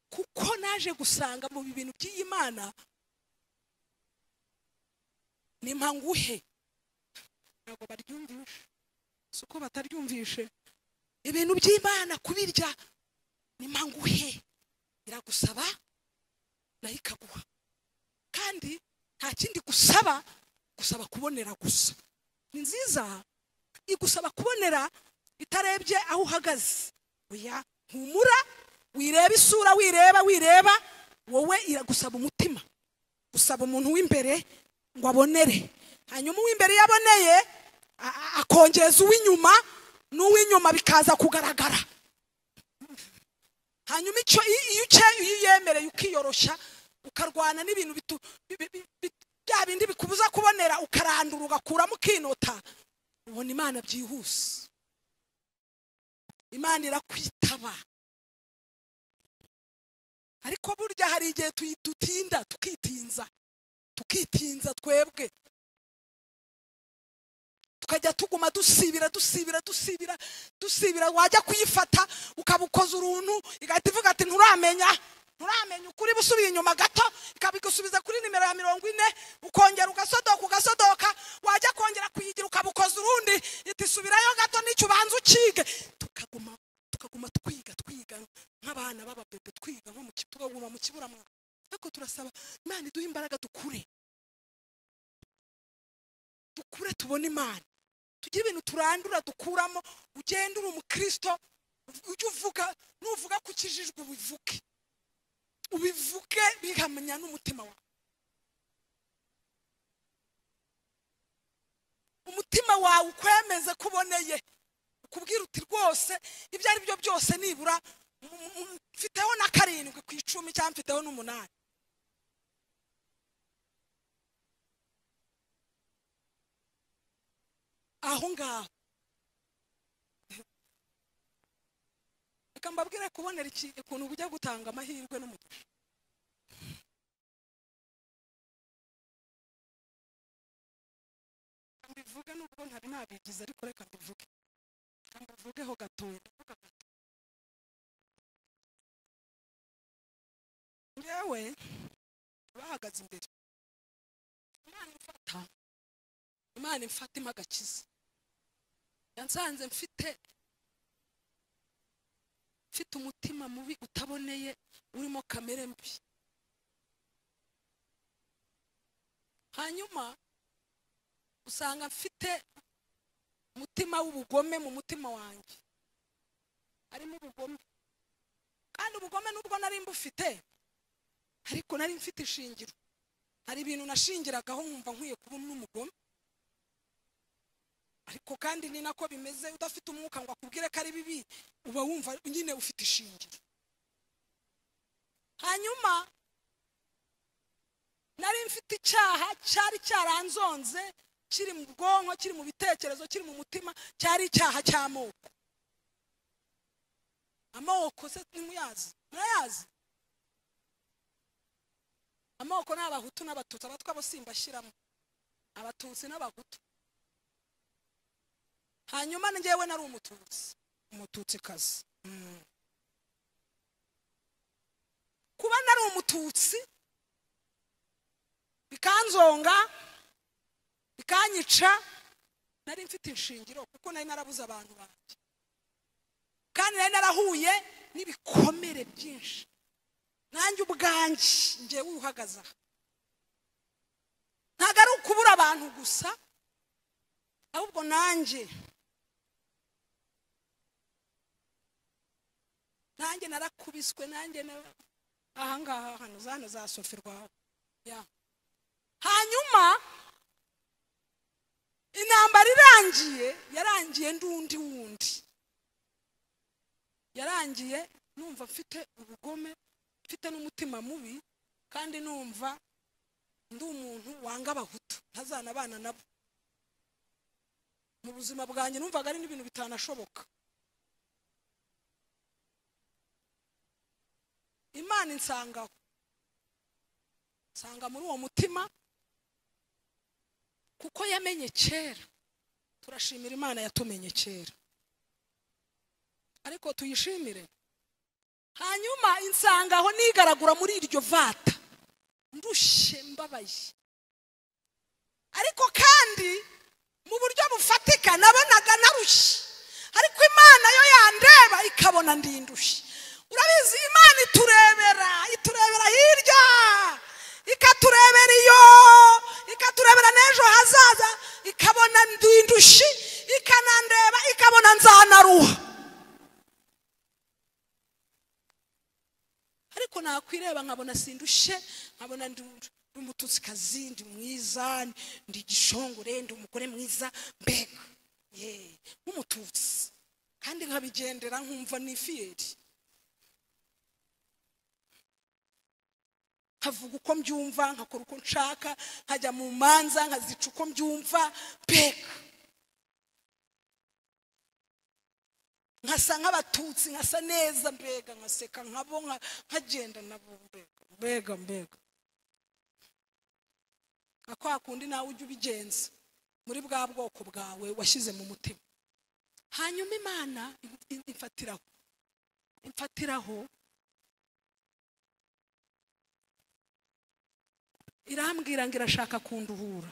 Kuko naje gusanga mu bintu by'iyi Mana ni mpanguhe, ntabwo baryumvishe. Suko bataryumvishe ibintu by'Imana kubirya ni mpanguhe, iragusaba nayo ikaguha, kandi nta kindi gusaba kubonera gusa. Ni nziza, igusaba kubonera itarebye aho uhagaze. Oya, humura, wireba isura, wireba wowe, iragusaba umutima, gusaba umuntu w'imbere ngo abonere, hanyuma uw'imbere yaboneye akongeza uw'inyuma, n'uw'inyuma bikaza kugaragara. Hanyuma icyo iyo yemereye ukiyoroshya, ukarwana n'ibintu bya bindi bikubuza kubonera, ukarandura ugakuramo ukinota, ubona Imana byihuse. Imana irakwitaba. Ariko burya hari igihe dutinda, tukitinza twebwe, tukajya tuguma dusibira, wajya kuyifata ukabukoza uruntu, igahita ivuga ati nturamenya ukuri, busubiye inyuma gato ikabigusubiza kuri nimero ya 40, ukongera ugasodoka, wajya kongera kuyigira ukabukoza urundi, iti subirayo gato n'icyo ubanza ukige. Tukaguma twiga nk'abana b'ababebe, twiga nko mu kiburamwaka. Ariko turasaba Imana iduhe imbaraga, dukure tubone Imana, tugire ibintu turandura dukuramo. Ugenda uri umukristo, ujye nuvuga ko ukijijwe ubivuge bihamanya n'umutima wawe. umutima wawe ukwemeze kuboneye ukubwira uti rwose ibyo ari byo byose nibura mfiteho na 7 ku 10 cyangwa mfiteho n'8. aho ngaho reka mbabwire kubonera ukuntu bujya gutanga amahirwe n'umugisha. mbivuge nubwo ntari nabigize ariko reka mbivugeho gatoya. ngewe bahagaze imbere Imana imfata impagakiza yansanze mfite umutima mubi utaboneye urimo kamere mbi. hanyuma usanga mfite umutima w'ubugome mu mutima wanjye, harimo ubugome, kandi ubugome nubwo nari mbufite ariko nari mfite ishingiro. hari ibintu nashingiragaho nkumva nkwiye kuba n'umugome, ariko kandi ni nako bimeze. udafite umwuka ngo akubwire ko ari bibi uba wumva nyine ufite ishingiro. hanyuma nari mfite icyaha cyari cyaranzonze, kiri mu bwonko, kiri mu bitekerezo, kiri mu mutima, cyari icyaha cy'amoko. amoko se nimuyazi? murayazi? amoko ni abahutu n'abatutsi. abatwa bo simbashyiramo, abatutsi n'abahutu. hanyuma njyewe nari umututsikazi. kuba nari umututsi bikanzonga bikanyica, nari mfite inshingiro kuko nari narabuze abantu banjye, kandi nari narahuye n'ibikomere byinshi. nanjye ubwanjye njyewe uhagaze aha ntabwo ari ukubura abantu gusa, ahubwo nanjye narakubiswe. nanjye ahangaha hano zasoferwa. hanyuma intambara yarangiye ndundi wundi, yarangiye numva mfite ubugome, mfite n'umutima mubi, kandi numva ndi umuntu wanga abahutu, ntazanabana nabo. mu buzima bwanjye numvaga ari n'ibintu bitanashoboka. Imana insanga muri uwo mutima, kuko yamenye kera. turashimira Imana yatumenye kera, ariko tuyishimire. hanyuma insangaho nigaragura muri iryo vata ndushye mbabaye, ariko kandi mu buryo bufatika nabonaga narushye, ariko Imana yo yandeba ikabona ndindushye. urabizi Imana iturebera hirya, ikaturebera iyo, ikaturebera n'ejo hazaza, ikabona ndindushye, ikanandeba ikabona nzanaruha. ariko nakwireba nkabona sindushye, nkabona ndi umututsikazi, ndi mwiza, ndi gishongore, ndi umugore mwiza, mbega nk'umututsi, kandi nkabigendera nkumva nifiyeri, nkavuga uko mbyumva, nkakora uko nshaka, nkajya mu manza nkazica uko mbyumva, mbega nkasa nk'abatutsi, nkasa neza, mbega nkaseka nkabo, nkagenda nabo, mbega kwa kundi nawe ujya ubigenza muri bwa bwoko bwawe washyize mu mutima. hanyuma Imana imfatiraho irambwira ngo irashaka kunduhura.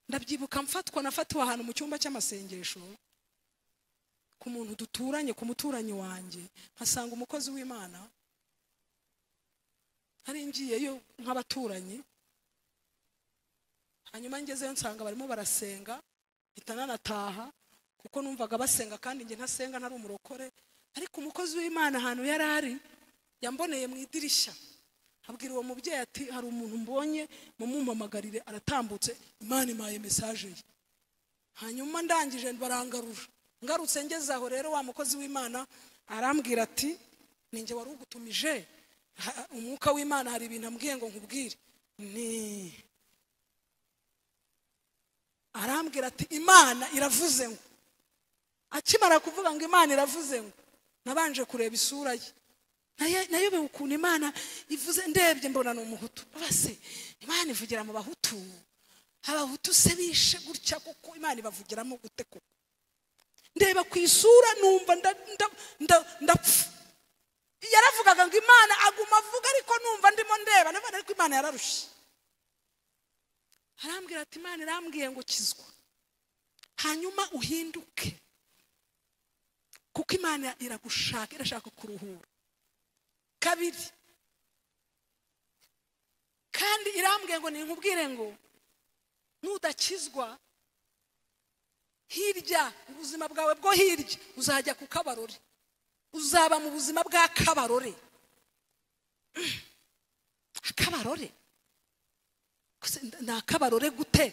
ndabyibuka nafatiwe ahantu mu cyumba cy'amasengesho ku muntu duturanye, ku muturanyi wanjye, nkasanga umukozi w'Imana, hari ngiyeyo nk'abaturanyi. hanyuma ngezeyo nsanga barimo barasenga, mpita nanataha kuko numvaga basenga kandi nge ntasenga, ntari umurokore. ariko umukozi w'Imana ahantu yari ari yamboneye mu idirishya, abwira uwo mubyeyi ati hari umuntu mbonye, mumumpamagarire, aratambutse, Imana impaye message ye. hanyuma ndangije barangarura ngarutse ngeze aho rero wa mukozi w'Imana arambwira ati ninjye wari ugutumije umwuka w'Imana hari ibintu ambwiye ngo nkubwire ni arambwira ati Imana iravuze ngo akimara kuvuga ngo Imana iravuze ngo nabanje kureba isura ye nayobe ukuntu Imana ivuze ndebye mbona n'umuhutu base Imana ivugira mu bahutu abahutu se bishe gutya kuko Imana ibavugiramo gute ko ndeba ku isura numva ndapfa yaravugaga ngo Imana aguma avuga ariko numva ndimo ndeba nabana ariko Imana yararushe arambwira ati Imana irambwiye ngo kizwa hanyuma uhinduke kuko Imana iragushaka irashaka kuruhura kabiri kandi irambwiye ngo ninkubwire ngo nudakizwa hirya ubuzima bwawe bwo hirya uzajya ku kabarore uzaba mu buzima bwa kabarore akabarore na kabarore gute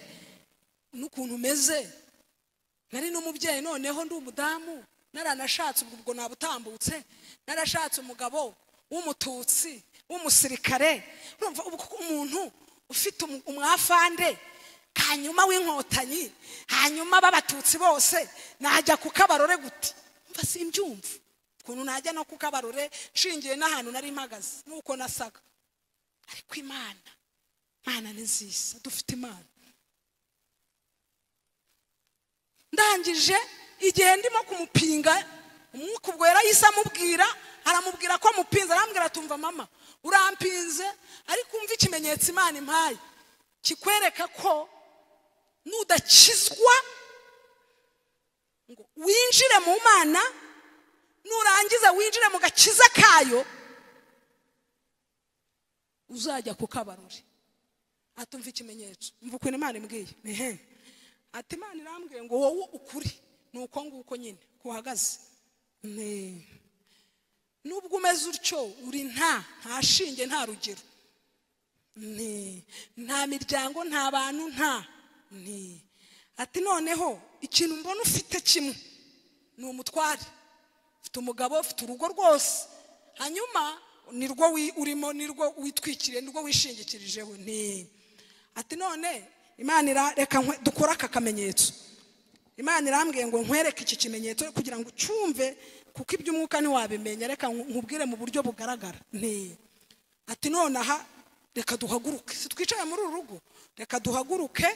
n'ukuntu umeze nari n'umubyeyi noneho ndi umudamu naranashatse ubwo nabutambutse narashatse umugabo w'umututsi w'umusirikare urumva umuntu ufite umwafande hanyuma w'inkotanyi hanyuma b'abatutsi bose najya ku kabarore gute mva simbyumva ukuntu najya no ku kabarore nshingiye n'ahantu nari mpagaze nuko nasaga ariko Imana ni nziza dufite Imana ndangije igihe ndimo kumupinga umwuka ubwo yarahise aramubwira ko mupinze arambwira tumva mama urampinze ariko umva ikimenyetso Imana impaye kikwereka ko nudakizwa ngo winjire mu Mana nurangiza winjire mu gakiza kayo uzajya ku kabarore atumva ikimenyetso umva ukuntu Imana imbwiye ati Imana irambwiye ngo wowe ukuri nuko nguko nyine kuhagaze nubwo umeze utyo uri nta shinge nta rugero nta miryango nta bantu ati noneho ikintu mbona ufite kimwe ni umutware ufite umugabo ufite urugo rwose hanyuma nirwo urimo nirwo witwikiriye nirwo wishingikirijeho ati none Imana reka dukora aka kamenyetso Imana irambwiye ngo nkwereke iki kimenyetso kugira ngo ucumve kuko iby'umwuka ntiwabimenya reka nkubwire mu buryo bugaragara ati none aha reka duhaguruke twicaye muri uru rugo reka duhaguruke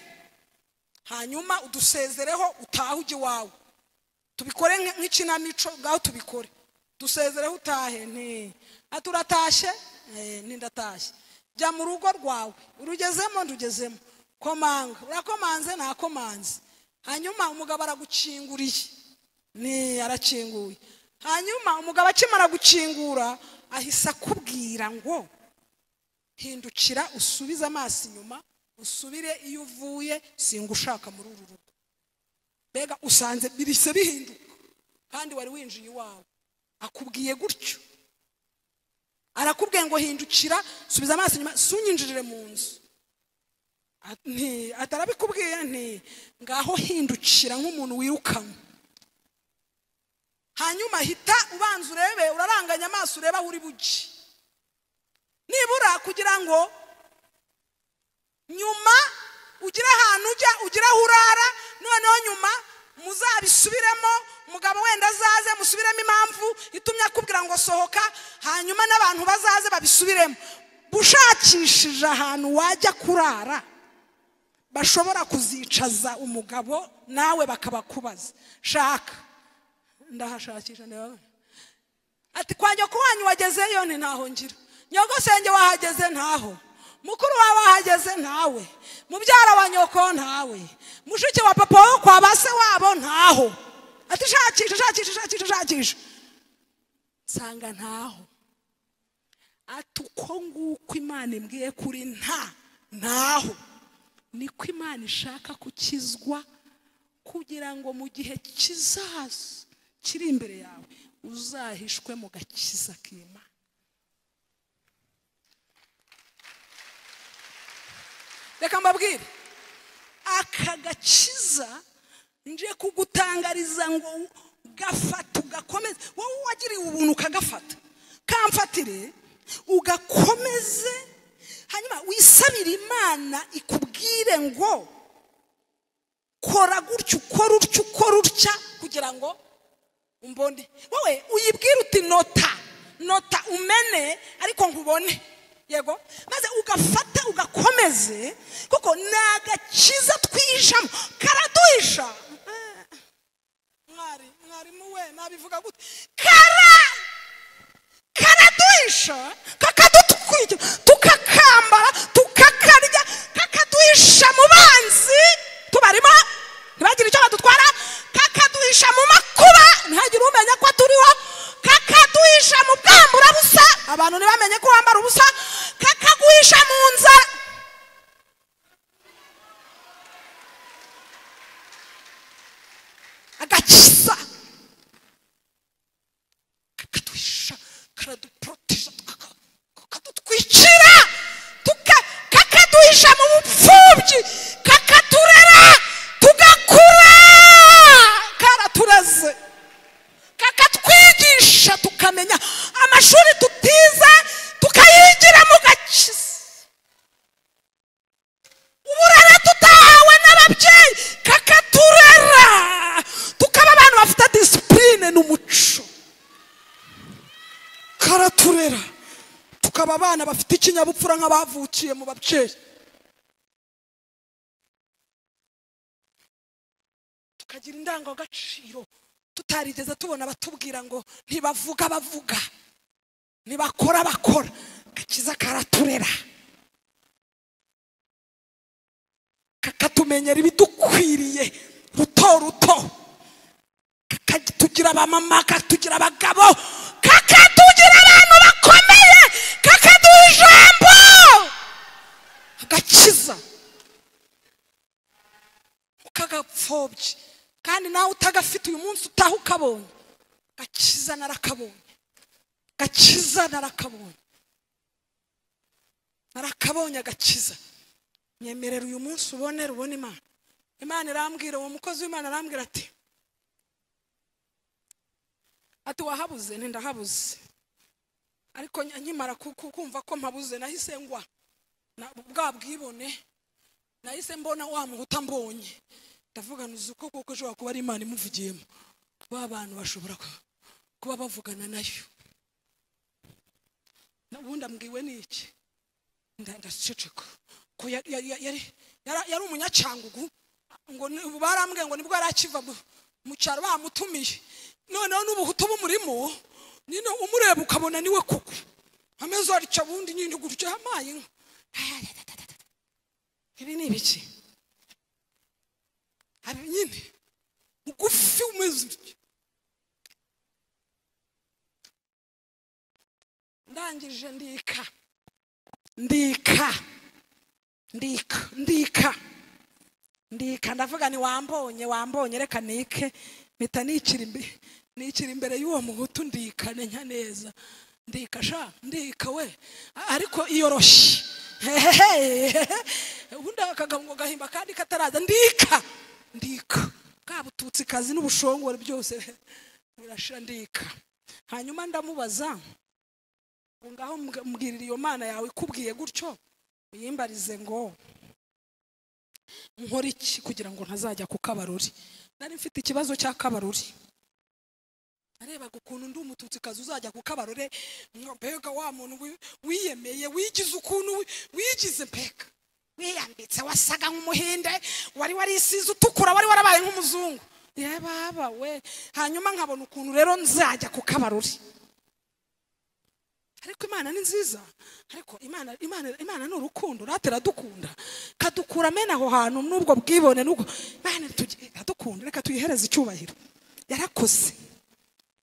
hanyuma udusezereho utahe ujye iwawe tubikore nk'ikinamico ngaho tubikore dusezereho utahe ati uratashye nindatashye jya mu rugo rwawe urugezemo ndugezemo komanga urakomanze nakomanze hanyuma umugabo aragukinguriye arakinguye hanyuma umugabo akimara gukingura ahise akubwira ngo hindukira usubize amaso inyuma usubire iyo uvuye singushaka muri uru rugo bega usanze birise bihinduka kandi wari winjiye iwawe akubwiye gutyo arakubwiye ngo hindukira subiza amaso inyuma sunyinjirire mu nzu atarabikubwiye ngaho hindukira nk'umuntu wirukanwe hanyuma hita ubanza urebe uraranganya amaso ureba aho uri bujye nibura kugira ngo nyuma ugire ahantu ujya ugire aho urara noneho nyuma muzabisubiremo umugabo wenda azaze musubiremo impamvu itumye akubwira ngo sohoka hanyuma n'abantu bazaze babisubiremo bushakishije ahantu wajya kurara bashobora kuzicaza umugabo nawe bakabakubaza shaka ndahashakisha ndabona ati kwa nyoko wanyu wagezeyo ntaho ngira nyogosenge wahageze ntaho mukuru wawe wahageze ntawe mubyara wa nyoko ntawe mushiki wa papa wo kwa base wabo ntaho ati shakisha nsanga ntaho ati uko nguko Imana imbwiye kuri ntaho niko Imana ishaka kukizwa kugira ngo mu gihe kizaza kiri imbere yawe uzahishwe mu gakiza k'Imana reka mbabwire aka gakiza nje kugutangariza ngo gafata ugakomeze. Wowe wagiriye ubuntu ukagafata, kamfatire ugakomeze, hanyuma wisabira Imana ikubwire ngo kora gutyo, ukora utyo, ukora utya kugira ngo umbone. Wowe uyibwira uti nota umene ariko nkubone, yego, maze ugafata ugakomeze, kuko nagakiza twishamo karaduhisha. mwarimu we nabivuga gute? karaduhisha, kakadutwika, tukakambara, tukakarya, kakaduhisha mu banzi tubarimo ntibagire icyo badutwara, kakaduhisha mu makuba ntihagire umenya ko turiho, kakaduhisha mu bwambura busa abantu ntibamenye ko wambara ubusa, kakaguhisha mu nzara. Agakiza kakaduhisha, karaduproteja, kakadutwikira, kakaduhisha mu bupfubyi, kakaturera tugakura, karaturaze, kakatwigisha tukamenya amashuri tutize tukayigira mu gakiza, uburere tutahawe n'ababyeyi kakaturera, tukaba abantu bafite discipline n'umuco, karaturera tukaba abana bafite ikinyabupfura nk'abavukiye mu babyeyi, tukagira indangagaciro tutarigeze tubona batubwira ngo ntibavuga bavuga, ntibakora bakora. Gakiza karaturera, kakatumenyera ibidukwiriye ruto ruto, kakatugira abamama, kakatugira abagabo, kakatugira abantu bakomeye, kakaduha ijambo. Agakiza ukagapfobye, kandi nawe utagafite uyu munsi utaha ukabonye. Gakiza narakabonye, gakiza narakabonye, narakabonye agakiza. Nyemerera uyu munsi ubone Imana. Imana irambwira, uwo mukozi w'Imana arambwira ati wahabuze? Ndahabuze, ariko nkimara kumva ko mpabuze nahise ngwa bwa bwibone, nahise mbona wa muhuta mbonye, ndavuga nuzuko kuko ushobora kuba ari Imana imuvugiyemo, ba bantu bashobora kuba bavugana nayo. Ubundi ambwiwe n'iki? Ndaceceka ko yari umunyacyangugu, ngo barambwiye ngo nibwo yarakiva mu cyaro bamutumiye, noneho n'ubuhutu bumurimo nyine umureba ukabona niwe kuko ameze arica bundi nyine gutyo yamaye. Ibi ni ibiki? Abi nyine ugufi umeze. Ndangije ndika ndavuga ni wambonye reka nike, mpita nikira imbere y'uwo muhutu, ndikane nka neza, ndika we, ariko iyoroshye ubundi akagabo gahimba kandi kataraza, ndika kabututsi kazi n'ubushongore byose birashira, ndika. Hanyuma ndamubaza, ngaho mbwirira iyo Mana yawe ikubwiye gutyo uyimbarize ngo nkora iki kugira ngo ntazajya ku kabaruri. Nari mfite ikibazo cya kabaruri, arebaga ukuntu ndi umututsi kazi uzajya ku kabarure, mbega wa muntu wiyemeye, wigize ukuntu wigize, mbega wiyambitse, wasaga nk'umuhinde, wari warisize utukura, wari warabaye nk'umuzungu, ye baba we. Hanyuma nkabona ukuntu rero nzajya ku kabaruri, ariko Imana ni nziza, ariko Imana ni urukundo, ratera dukunda, kadukura mena aho hantu n'ubwo bwibone, n'ubwo Imana dukunda, reka tuyihereze icyubahiro. Yarakoze,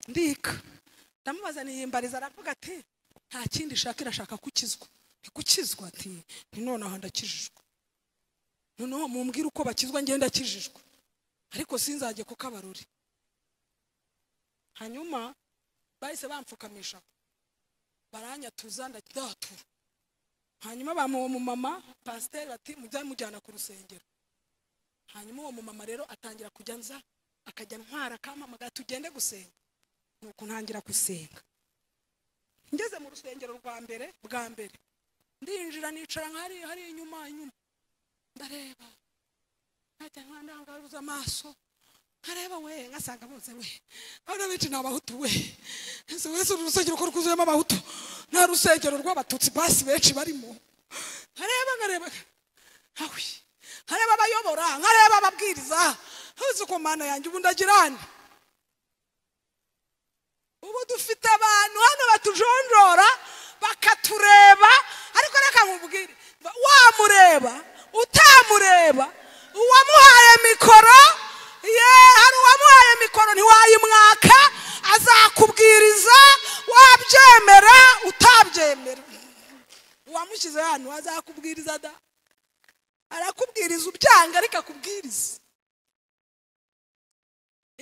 ndika ndamubaza niyimbariza, aravuga ati nta kindi shaka, irashaka kukizwa. Gukizwa ati none aho ndakijijwe, noneho mumbwira uko bakizwa, ngenda ndakijijwe, ariko sinzajye ku kabaruri. Hanyuma bahise bamfukamisha, baranyatuza, ndatura. Hanyuma bamuwo mu mama pasiteri bati mujya mujyana ku rusengero. hanyuma uwo mumama rero atangira kujya nza akajya ntwara akampamagara tugende gusenga. Nuko ntangira gusenga. Ngeze mu rusengero rwa mbere bwa mbere ndinjira nicara hari inyuma ndareba nkajya nkandangaruza amaso nkareba we ngasanga bose we abana benshi n'abahutu we ese wese urusengero ko rukuzuyemo abahutu nta rusengero rw'abatutsi basi benshi barimo nkareba hawi nkareba abayobora nkareba ababwiriza uzi ko mana yanjye ubu ndagirana ubu dufite abantu hano batujonjora bakatureba ariko reka nkubwire wamureba utamureba uwamuhaye mikoro hari uwamuhaye mikoro ntiwayimwaka azakubwiriza wabyemera utabyemera uwamushyize hano azakubwiriza da arakubwiriza ubyanga ariko akubwiriza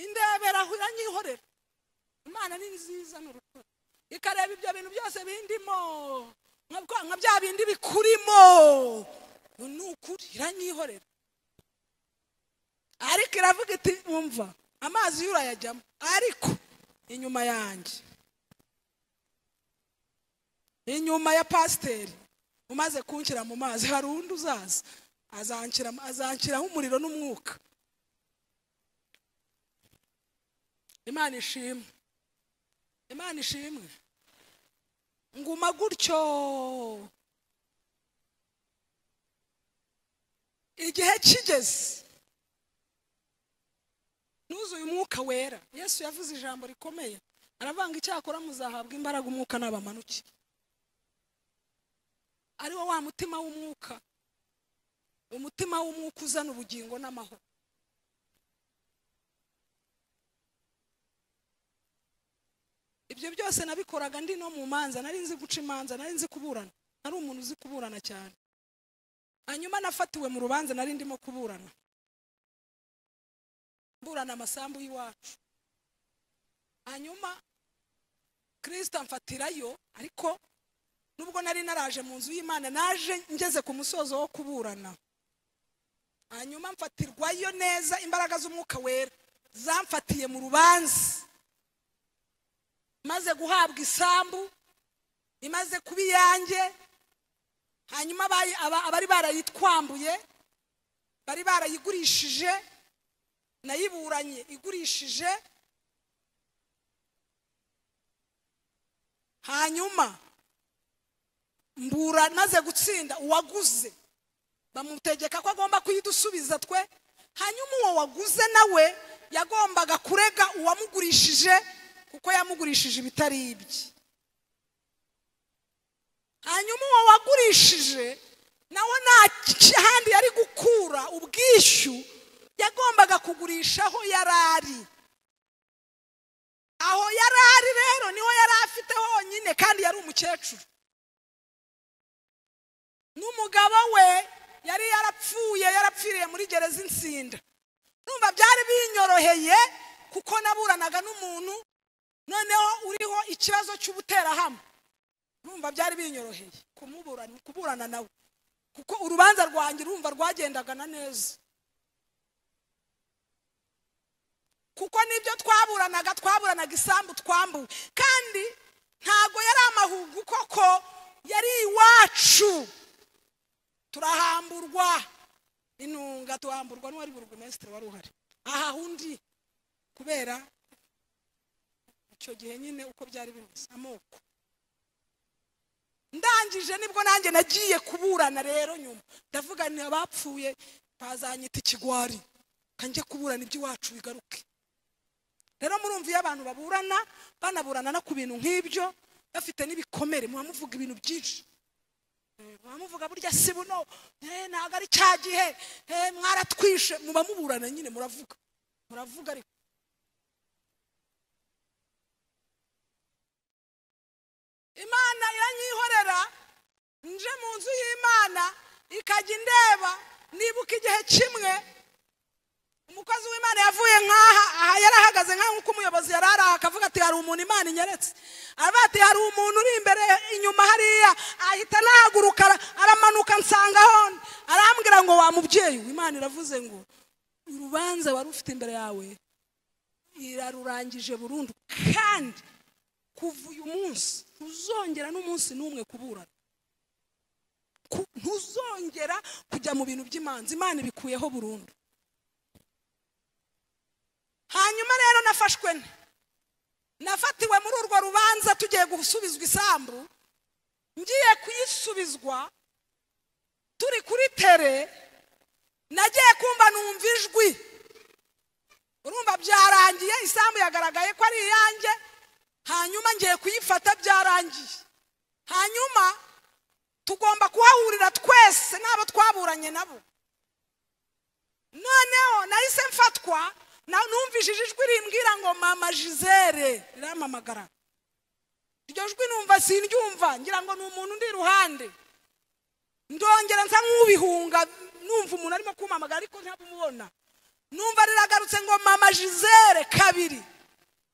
indebera uranyihorera Imana ni nziza n'urukundo ikareba ibyo bintu byose bindimo nka bya bindi bikurimo n'ukuri iranyihorera ariko iravuga iti umva amazi y'urayajyamo ariko inyuma yanjye inyuma ya pasiteri umaze kunshyira mu mazi hari undi uzaza azanshyiraho umuriro n'umwuka. Imana ishimwe nguma gutyo igihe kigeze nuzuye umwuka wera. Yesu yavuze ijambo rikomeye aravanga icyakora muzahabwa imbaraga umwuka n'abamanuki ari wo wa mutima w'umwuka umutima w'umwuka uzana ubugingo n'amahoro. Ibyo byose nabikoraga ndi no mu manza nari nzi guca imanza nari nzi kuburana nari umuntu uzi kuburana cyane. Hanyuma nafatiwe mu rubanza nari ndimo kuburana amasambu y'iwacu. Hanyuma Kristo amfatirayo ariko nubwo nari naraje mu nzu y'Imana naje ngeze ku musozo wo kuburana. Hanyuma mfatirwayo neza imbaraga z'umwuka wera zamfatiye mu rubanza maze guhabwa isambu imaze kuba iyanjye. Hanyuma abari barayitwambuye bari barayigurishije nayiburanye igurishije. Hanyuma mbura maze gutsinda uwaguze bamutegeka ko agomba kuyidusubiza twe. Hanyuma uwo waguze nawe yagombaga kurega uwamugurishije kuko yamugurishije ibitari ibye. Hanyuma uwo wagurishije nawe nta handi yari gukura ubwishyu yagombaga kugurisha aho yarari. Aho yarari rero niho yari afite honyine kandi yari umukecuru. N'umugabo we yari yarapfiriye muri gereza Insinda. Numva byari binyoroheye kuko naburanaga n'umuntu noneho uriho ikibazo cy'ubuterahamwe. Numva byari binyoroheye kuburana nawe kuko urubanza rwanjye rumva rwagendaga na neza. Kuko nibyo twaburanaga isambu twambuwe kandi ntago yari amahugu koko yari iwacu. Turahamburwa intunga tuhamburwa n'uwari burugumesitiri wari uhari aha hundi kubera icyo gihe nyine uko byari bimeze amoko. Ndangije nibwo nanjye nagiye kuburana rero nyuma ndavuga ni abapfuye bazanyita ikigwari kanjye kuburana iby'iwacu bigaruke. Rero murumva iyo abantu banaburana no ku bintu nk'ibyo bafite n'ibikomere muvuga ibintu byinshi. Muvuga burya si buno ntago ari cya gihe mwaratwishe muba muburana nyine muravuga ariko Imana iranyihorera nje mu nzu y'Imana ikajya indeba. Nibuka igihe kimwe umukozi w'Imana yavuye aha yarahagaze nk'uko umuyobozi yarara akavuga ati hari umuntu Imana inyeretse. Aravuga ati hari umuntu uri imbere inyuma hariya ahita nahaguruka aramanuka nsanga hone arambwira ngo wa mubyeyi Imana iravuze ngo urubanza wari ufite imbere yawe irarurangije burundu, kandi kuva uyu munsi ntuzongera n'umunsi n'umwe kuburana, ntuzongera kujya mu bintu by'imanza. Imana ibikuyeho burundu. Hanyuma rero nafatiwe muri urwo rubanza tugiye gusubizwa isambu. Ngiye kuyisubizwa turi kuri tere, nagiye kumva numva ijwi. Urumva byarangiye, isambu yagaragaye ko ari iyanjye. Hanyuma ngiye kuyifata byarangiye. Hanyuma tugomba kuhahurira twese n'abo twaburanye nabo. Noneho nahise mfatwa, numvishije ijwi rimbwira ngo mama Gisele riramamagara. Iryo jwi numva sindyumva, ngira ngo ni umuntu ndi iruhande. Ndongera nsa nk'ubihunga, numva umuntu arimo kumamagara ariko ntabumubona. Numva riragarutse ngo mama Gisele kabiri.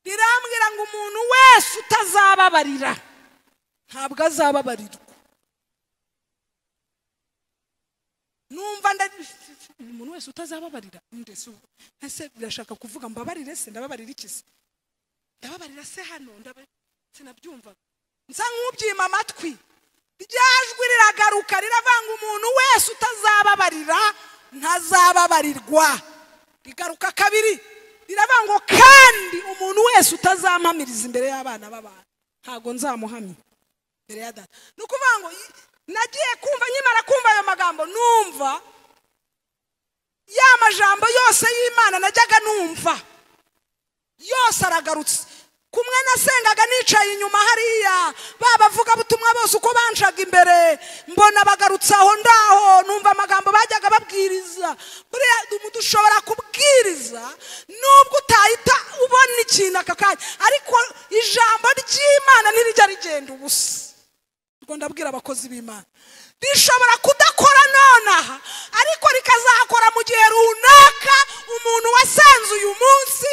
Rirambwira ngo umuntu wese utazababarira ntabwo azababarirwa. Numva umuntu wese utazababarira ndetse ese birashaka kuvuga mbabarire se? Ndababarira iki se? Ndababarira se hano? Sinabyumva. Nsa nk'ubyima amatwi. Ryajwi riragaruka riravanga umuntu wese utazababarira ntazababarirwa. Rigaruka kabiri riravango kandi umuntu wese utazampamiriza imbere y'abana b'abantu ntago nzamuhamya imbere ya Data. Nukuvango nagiye kumva, nyimara kumva ayo magambo numva ya majambo yose y'Imana najyaga numva yose aragarutse. Kumwe nasengaga nicaye inyuma hariya babavuga butumwa bose uko banshaga imbere, mbona bagarutse aho ndaho, numva amagambo bajyaga babwiriza. Buriya dushobora kubwiriza nubwo utahita ubona ikintu aka kanya, ariko ijambo ry'Imana ntirijya rigenda ubusa. Ubwo ndabwira abakozi b'Imana, rishobora kudakora nonaha ariko rikazakora mu gihe runaka. Umuntu wasenze uyu munsi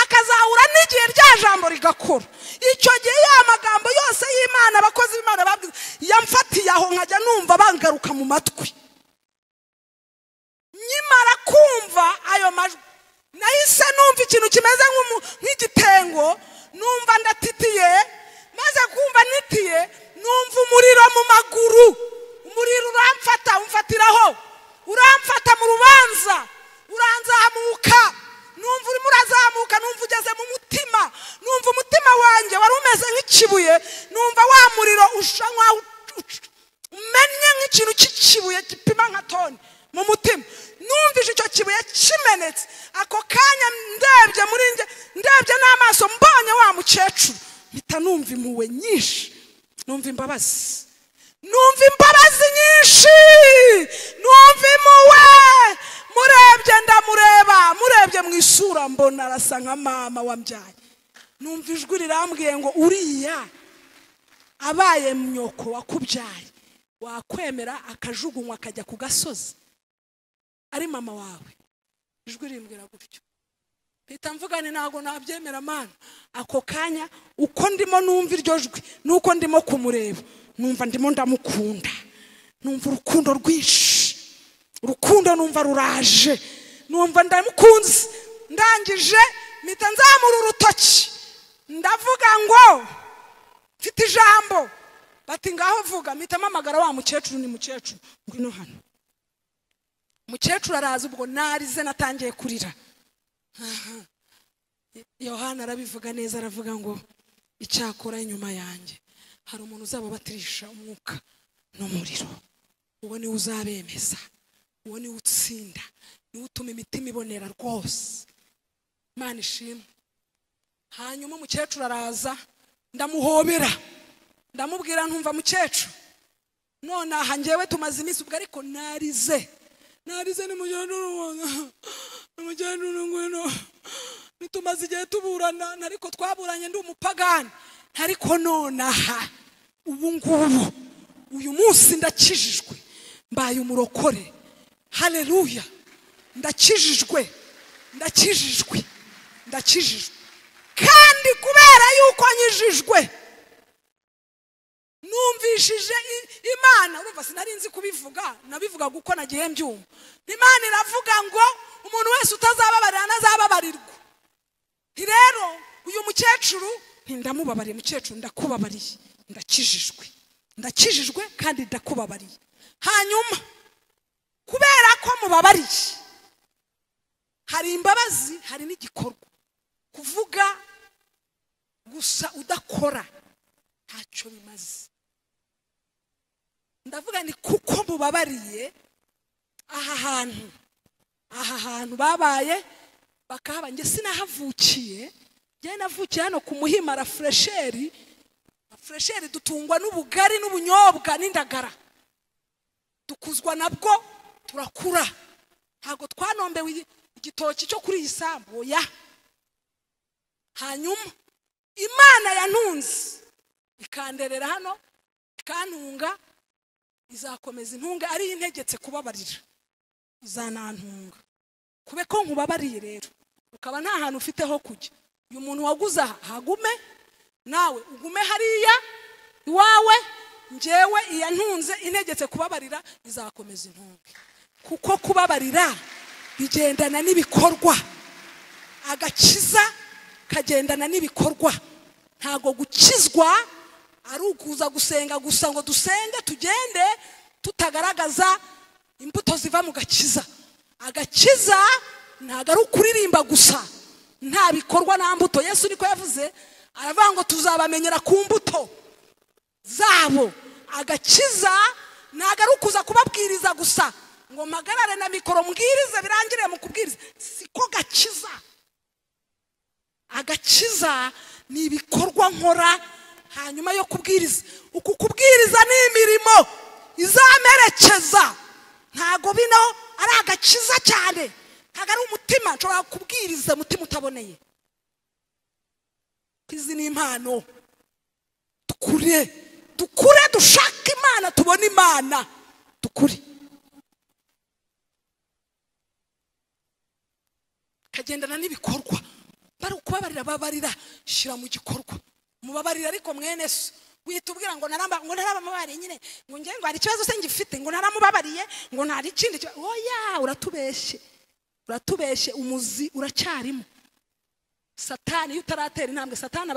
akazahura n'igihe rya jambo rigakora. Icyo gihe ya magambo yose y'Imana abakozi b'Imana babwiza yamfatiye aho, nkajya numva bangaruka mu matwi. Nyimara kumva ayo majwi nahise numva ikintu kimeze nk'igitengo, numva ndatitiye. Maze kumva nitiye numva umuriro mu maguru. Umuriro umfatiraho, uramfata mu rubanza, uranzamuka. Numva urimo urazamuka, numva ugeze mu mutima. Numva umutima wanjye wari umeze nk'ikibuye. Numva wa muriro ushanywa umenye nk'ikintu cy'ikibuye gipima nka toni mu mutima. Numvise icyo kibuye kimenetse. Ako kanya ndebye n'amaso mbonye wa mukecuru, mpita numva impuhwe nyinshi, numva imbabazi. Numva imbabazi nyinshi, numva impuhwe. Murebye ndamureba, murebye mu isura mbona arasa nka mama wambyaye. Numva ijwi rirambwiye ngo uriya abaye myoko wakubyaye wakwemera akajugunywa akajya ku gasozi ari mama wawe? Ijwi rimbwira gutyo. Mpita mvugane ntago nabyemera Mana. Ako kanya uko ndimo numva iryo jwi nuko ndimo kumureba, numva ndimo ndamukunda. Numva urukundo rwinshi, urukundo numva ruraje, numva ndamukunze. Ndangije mpita nzamura urutoki ndavuga ngo mfite ijambo. Bati ngaho vuga. Mpita mpamagara wa mukecuru. Ni mukecuru, ngwino hano. Mukecuru araza, ubwo narize natangiye kurira. Yohana arabivuga neza, aravuga ngo icyakora inyuma yanjye hari umuntu uzababatirisha umwuka n'umuriro. Uwo ni uzabemeza, uwo ni utsinda, ni utuma imitima ibonera rwose. Imana ishimwe. Hanyuma umukecuru araza, ndamuhobera, ndamubwira ntumva mukecuru, nonaha njyewe tumaze iminsi ubwo ariko narize ni mujyana ngwino. Nitumaze igihe tuburana, ariko twaburanye ndi umupagani. Ariko nonaha ubu ngubu uyu munsi ndakijijwe, mbaye umurokore. Haleluya. Ndakijijwe. Kandi kubera yuko nyijijwe numvishije Imana. Urumva sinari nzi kubivuga, nabivuga guko nagiye mbyumva. Imana iravuga ngo umuntu wese utazababarira nazababarirwa. Rero uyu mukecuru ndamubabariye, mukecuru ndakubabariye, ndakijijwe kandi ndakubabariye. Hanyuma kubera ko mubabariye, hari imbabazi, hari n'igikorwa. Kuvuga gusa udakora ntacyo bimaze. Ndavuga ni kuko mubabariye, aha hantu babaye bakahaba. Nge sinahavukiye, njye navukiye hano ku Muhima Rafresheri. Rafresheri dutungwa n'ubugari n'ubunyobwa n'indagara, dukuzwa nabwo turakura. Ntago twanombewe igitoki cyo kuri iyi sambu ya. Hanyuma Imana yantunze ikanderera hano, ikantunga, izakomeza intunga. Ari integetse kubabarira, izanantunga. Kube ko nkubabariye rero ukaba nta hantu ufite ho kujya, uyu muntu waguze hagume, nawe ugume hariya iwawe. Njyewe iyantunze integetse kubabarira izakomeza intunga. Kuko kubabarira bigendana n'ibikorwa, agakiza kagendana n'ibikorwa. Ntago gukizwa ari ukuza gusenga gusa ngo dusenge tugende tutagaragaza imbuto ziva mu gakiza. Agakiza ntago ari ukuririmba gusa nta bikorwa na mbuto. Yesu niko yavuze, aravuga ngo tuzabamenyera ku mbuto zabo. Agakiza ntago ari ukuza kubabwiriza gusa ngo magarare na mikoro mbwirize birangire mu kubwiriza. Siko gakiza. Agakiza ni ibikorwa nkora hanyuma yo kubwiriza. Uku kubwiriza ni imirimo izamerekeza. Ntago bino ari agakiza cyane, ntago ari umutima. Nshobora kubwiriza umutima utaboneye. Izi ni impano. Dukure dushaka Imana, tubone Imana, dukure. Kagendana n'ibikorwa. Bari ukubabarira, babarira, shira mu gikorwa. Mubabarira ariko mwene so witubwira ngo naramubabariye nyine, ngo ngiye ngo hari ikibazo se ngifite, ngo naramubabariye, ngo ntari ikindi. Oya, uratubeshe. Umuzi uracyarimo. Satani iyo utaratera intambwe, Satani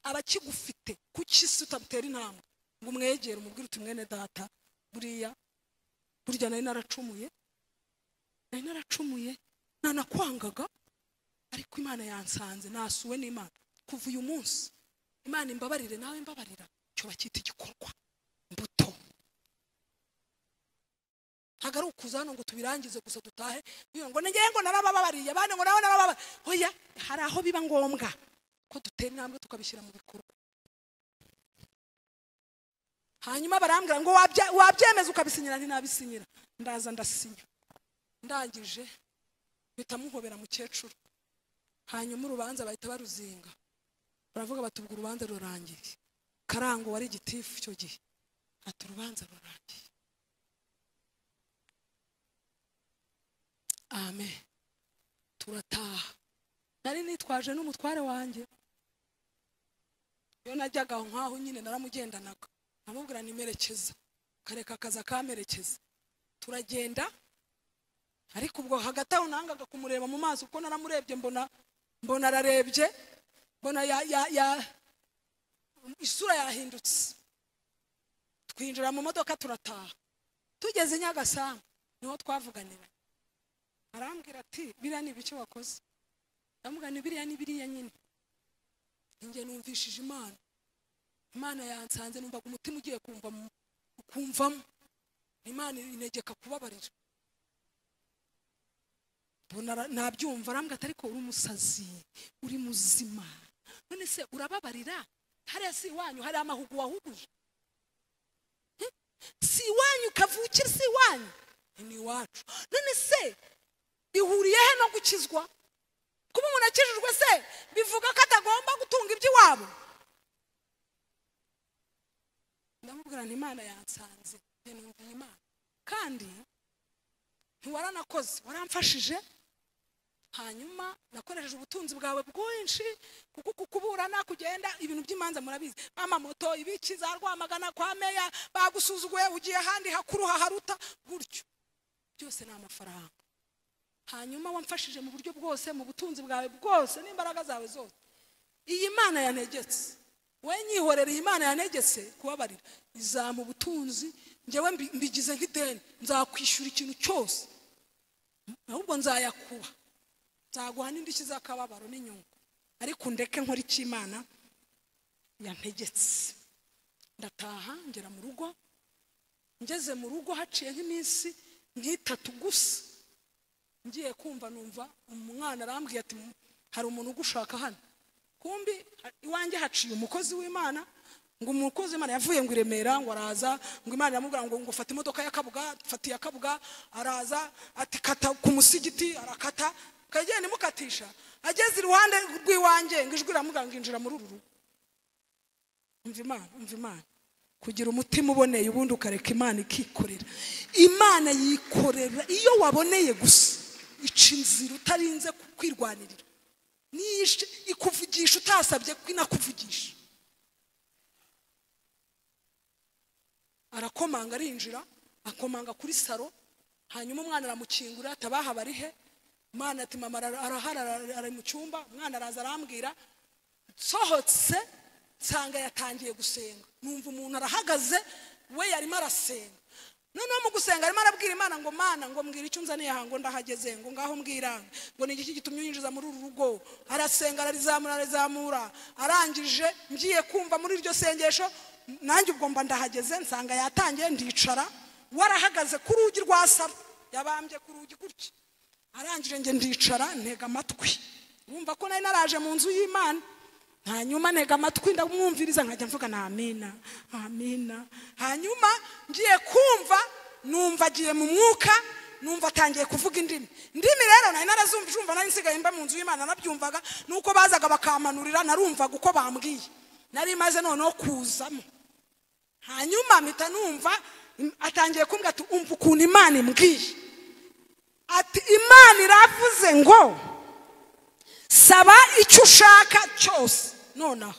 abakigufite kuki se utabutera intambwe ngo umwegere umubwire uti mwene data, burya nari naracumuye nanakwangaga, ariko Imana yansanze, nasuwe n'Imana. Kuva uyu munsi Imana imbabarire, nawe imbabarira. Cyo bakita igikorwa, imbuto. Hagaru kuzano ngo tubirangize gusa dutahe ngo ngiye ngo narababariye abandi ngo nawe narababa. Hoya, hari aho biba ngombwa ko dutera intambwe tukabishyira mu bikorwa. Hanyuma barambwira ngo wabyemeza ukabisinyira. Ntinabisinyira. Ndaza ndasinya. Ndangije bitamuhobera mukecuru. Hanyuma urubanza bahita baruzinga. Baravuga batubwira urubanza rurangiye. Karango wari gitifu cyo gihe ati urubanza rurangiye. Amen. Turataha. Nari nitwaje n'umutware wanjye. Yo najyaga nkaho nyine naramugendanaga. Namubwira nimerekeza. Kareka kaza kamerekeza. Turagenda. Ariko ubwo hagati aho nangaga kumureba mu maso kuko naramurebye mbona ararebye. Mbona isura yahindutse. Twinjira mu modoka turataha. Tugeze Nyagasanga niho twavuganira. Arambwira ati biriya ni ibiki wakoze? Ndamubwira ni biriya nyine. Nge numvishije Imana yansanze, numvaga umutima ugiye kumvamo. Imana inegeka kubabarira. Nabyumva. Arambwira ati ariko uri umusazi, uri muzima, none se urababarira? Hariya si iwanyu hari amahugu wahuguje? Si iwanyu kavukira, si iwanyu ni iwacu. None se bihuriye he no gukizwa? Kuba umuntu akijijwe se bivuga ko atagomba gutunga iby'iwabo? Ndamubwira nti Imana yansanze, numviye Imana kandi ntiwaranakoze, waramfashije. Hanyuma nakoresheje ubutunzi bwawe bwinshi kuko kukuburana kugenda ibintu by'imanza murabizi. Mama moto ibiki za Rwamagana kwa meya bagusuzuguye, ugiye handi hakuru haruta gutyo. Byose ni amafaranga. hanyuma wamfashije mu buryo bwose, mu butunzi bwawe bwose n'imbaraga zawe zose. Iyi Mana yantegetse, we nyihorera, iyi Mana yantegetse kubabarira, izama ubutunzi, njyewe mbigize nk'ideni, nzakwishyura ikintu cyose, ahubwo nzayakuba, nzaguha n'indishyi z'akababaro n'inyungu, ariko ndeke nkora icyo Imana yantegetse. Ndataha ngera mu rugo, ngeze mu rugo haciye nk'iminsi nk'itatu gusa, ngiye kumva numva umwana arambwiye ati hari umuntu ugushaka hano. Kumbi iwanjye haciye umukozi w'Imana, ngo umukozi w'Imana yavuye ngo Remera, ngo araza, ngo Imana iramubwira ngo fata imodoka ya Kabuga, fatiye Kabuga, araza ati kata ku musigiti, arakata, kagiye nimukatisha, ageze iruhande rw'iwanjye ngo ijwi riramubwira ngo injira muri uru rugo. Umva Imana kugira umutima uboneye, ubundi ukareka Imana ikikorera. Imana yikorera iyo waboneye gusa, ica inzira utarinze kwirwanirira, nishe ikuvugisha utasabye kwinakuvugisha. Arakomanga, arinjira, akomanga kuri saro, hanyuma umwana aramukingura, atabaha barihe. Umwana ati mama arahara, ari mu cyumba. Umwana araza arambwira, sohotse nsanga yatangiye gusenga, numva umuntu arahagaze, we yarimo arasenga. Noneho mu gusenga arimo arabwira Imana ngo Mana, ngo mbwira icyo unzaniye aha, ngo ndahageze, ngo ngaho mbwira, ngo ni iki gitumye yinjiza muri uru rugo. Arasenga, ararizamura, arangije ngiye kumva muri iryo sengesho, nanjye ubwo mba ndahageze, nsanga yatangiye, ndicara, warahagaze ku rugi rwa saro, yabambye ku rugi gutya. Arangije nge ndicara ntega amatwi, wumva ko nari naraje mu nzu y'Imana. Hanyuma ntega amatwi ndamwumviriza, nkajya mvuga na amina amina. Hanyuma ngiye kumva numva agiye mu mwuka, numva atangiye kuvuga indimi. Rero nari narazumva, nari nsigaye mba mu nzu y'Imana, nabyumvaga nuko bazaga bakamanurira, narumvaga uko bambwiye, nari maze noneho kuzamo. Hanyuma mpita numva atangiye kumbwira ati umva ukuntu Imana imbwiye, ati Imana iravuze ngo saba icyo ushaka cyose nonaha.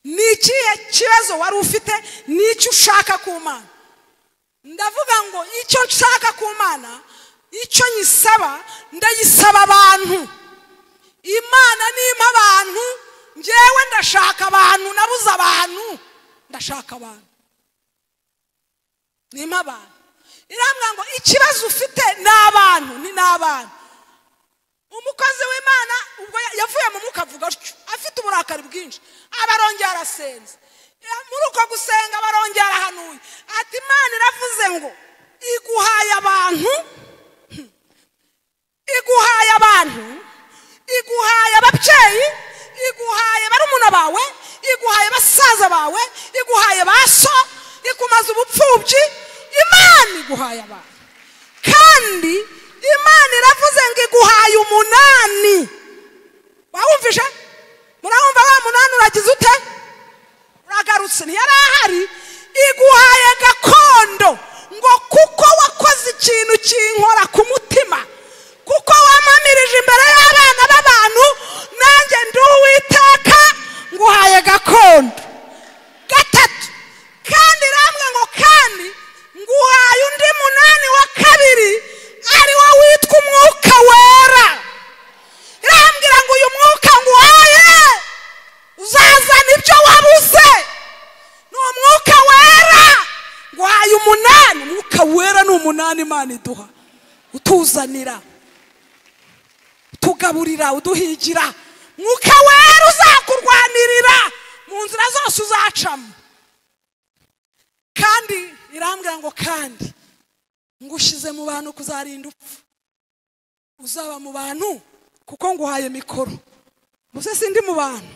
Ni ikihe kibazo wari ufite, n'icyo ushaka ku Mana? Ndavuga ngo icyo nshaka ku Mana, icyo nyisaba, ndayisaba abantu. Imana nimpa abantu, njyewe ndashaka abantu, nabuze abantu, ndashaka abantu, nimpa abantu. Irambwira ngo ikibazo ufite ni abantu, ni n'abantu. Umukozi w'Imana ubwo yavuye mu mwuka avuga atyo, afite uburakari bwinshi, abarongera arasenze. Muri uko gusenga barongera arahanuye ati Imana iravuze ngo iguhaye abantu, iguhaye abantu, iguhaye ababyeyi, iguhaye barumuna bawe, iguhaye basaza bawe, iguhaye baso, ikumaze ubupfubyi. Imana iguhaye abantu, kandi Imana iravuze ngo iguhaye 8. Wawumvisha? Murahumva wa 8 uragize ute? Uragarutse, ntiyari ahari. Iguhaye gakondo, ngo kuko wakoze ikintu kinkora ku mutima, kuko wamamirije imbere y'abana b'abantu, nanjye ndi Uwiteka nguhaye gakondo. 3, kandi ramwe ngo kandi nguhaye undi 8 wa kabiri, ari wo witwa Umwuka Wera. Irambwira ngo uyu mwuka nguhaye uzazana ibyo wabuze, ni Umwuka Wera. Nguhaye 8. Umwuka Wera ni 8 Imana iduha, utuzanira, tugaburira, uduhigira. Umwuka Wera uzakurwanirira mu nzira zose uzacamo. Kandi irambwira ngo kandi ngushize mu bantu kuzarinda upfa, uzaba mu bantu kuko nguhaye mikoro. Muse sindi mu bantu,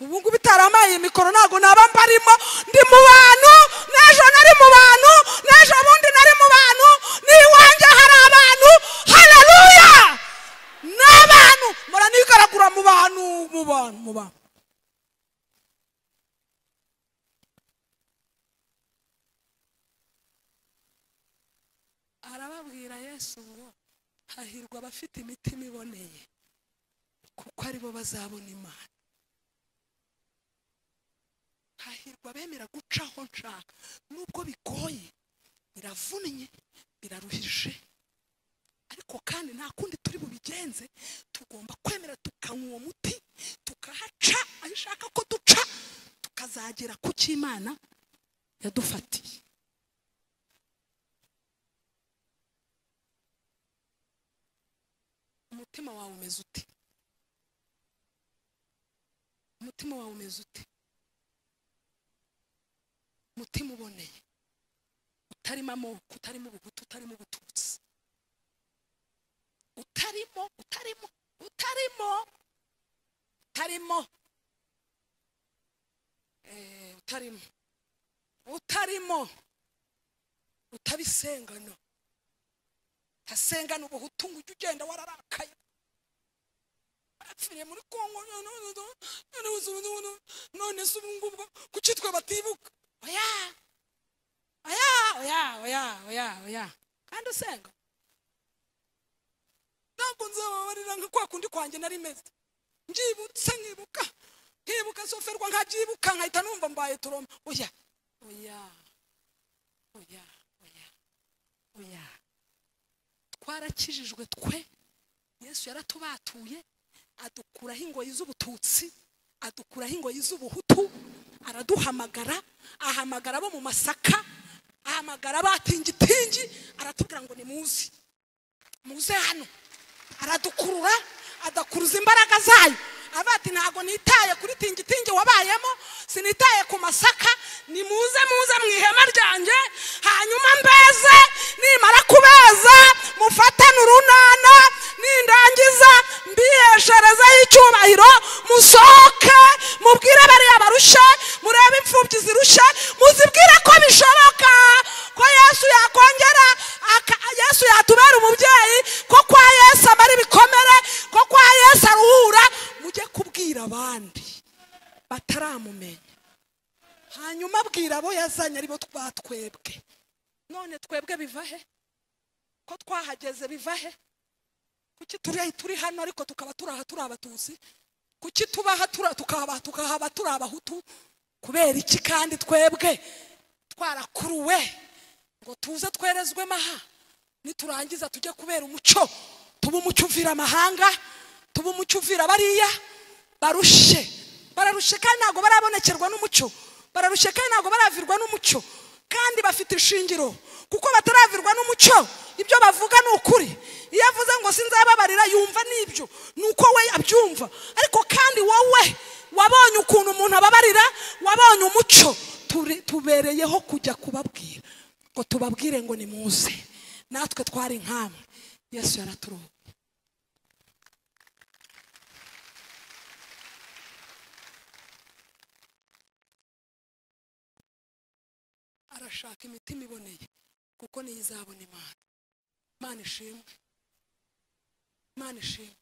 ubu ngubu bitaramaye mikoro ntago naba mbarimo, ndi mu bantu. N'ejo nari mu bantu, n'ejo bundi nari mu bantu, n'iwanjye hari abantu. Haleluya! N'abantu muranigaragura mu bantu, mu bantu. Arababwira Yesu ngo hahirwa abafite imitima iboneye, kuko aribo bazabona Imana. Hahirwa bemera gucaho nshaka, nubwo bigoye, biravunnye, biraruhije, ariko ariko kandi nta kundi turi bubigenze, tugomba kwemera tukanywa uwo muti tukahaca aho ishaka ko duca tukazagera ku cy'Imana yadufatiye. Umutima wawe umeze ute? Umutima wawe umeze ute? Umutima uboneye, utarimo amoko, utarimo ubuhutu, utarimo ubututsi, utarimo utabisengana, tasengana ubuhutu ngo ujye ugenda wararakaye apfiriye muri Kongo none se ubwo kuki twe batibuka? Oya kandi usenga ntabwo nzababarira nka kwa kundi kwanjye nari meze, njibutse nkibuka soferwa nkabyibuka nkahita numva mbaye turoma. Oya twarakijijwe twe. Yesu yaratubatuye adukuraho ingoyi z'ubututsi, adukuraho ingoyi z'ubuhutu, araduhamagara, ahamagara abo mu Masaka, ahamagara abatingitingi, aratubwira ngo muze hano. Aradukurura, adakuruza imbaraga zayo, abati ntago nitaye kuri tingitingi wabayemo, sinitaye ku Masaka, ni muze mwihema ryanjye, hanyuma mbeze, nimara kubeza mufatane urunana, nindangiza mbiheshereza y'icyubahiro, musohoke mubwire bariya barushe, murebe imfubyi zirushe, muzibwire ko bishoboka ko Yesu yakongera, Yesu yatubera umubyeyi, ko kwa Yesu amara ibikomere, ko kwa Yesu aruhura. Mujye kubwira abandi bataramumenya, hanyuma abwira abo yazanye aribo twatwebwe. None twebwe bivahe ko twahageze? Bivahe kuki turi hano ariko tukaba turaha turi Abatutsi? Kuki tubaha tukahaba turi Abahutu? Kubera iki kandi twebwe twarakuruwe ngo tuze twerezwe maha, niturangiza tujye kubera umuco, tuba umuco uvira amahanga, tuba umuco uvira bariya bararushe kandi ntago barabonekerwa n'umuco, bararushe kandi ntago baravirwa n'umuco, kandi bafite ishingiro kuko bataravirwa n'umuco. Ibyo bavuga ni ukuri. Iyo avuze ngo sinzababarira yumva nibyo, nuko we abyumva. Ariko kandi wowe wabonye ukuntu umuntu ababarira, wabonye umuco, tubereyeho kujya kubabwira ngo tubabwire ngo ni muze, natwe twari nkamwe. Yesu yaraturoha. Arashaka imitima iboneye kuko niyo izabona Imana. Imana ishimwe, Imana ishimwe.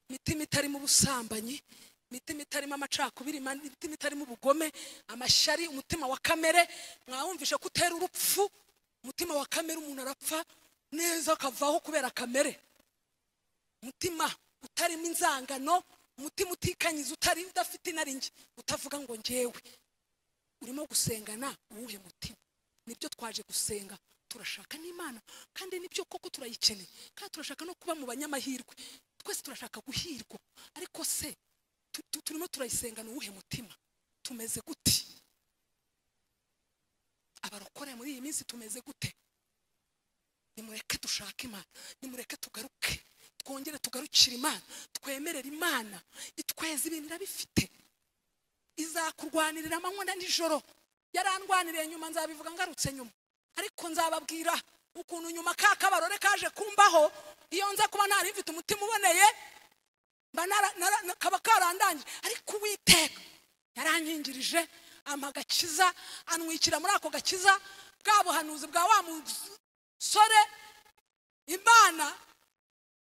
Imitima itarimo ubusambanyi, imitima itarimo amacakubiri, imitima itarimo ubugome, amashyari, umutima wa kamere. Mwawumvishe ko utera urupfu. Umutima wa kamere umuntu arapfa neza akavaho kubera kamere. Umutima utarimo inzangano, umutima utikanyiza, udafite inaringi, utavuga ngo njyewe. Urimo gusengana uwuhe mutima? Nibyo twaje gusenga, turashaka n'Imana kandi nibyo koko turayikeneye, kandi turashaka no kuba mu banyamahirwe. Twese turashaka guhirwa, ariko se turimo turayisengana uwuhe mutima? Tumeze gute? Abarokore muri iyi minsi tumeze gute? Nimureke dushake Imana, nimureke tugaruke, twongere tugarukire Imana, twemerere Imana itweze ibintu irabifite. Izakurwanirira amanywa na nijoro. Yarandwaniriye nyuma, nzabivuga ngarutse nyuma, ariko nzababwira ukuntu nyuma kakabarore kaje kumbaho. Iyo nza kuba ntari mfite umutima uboneye, kaba karandangije, ariko Uwiteka yarankingirije, ampa agakiza, anwikira muri ako gakiza bwa buhanuzi bwa wa musore. Imana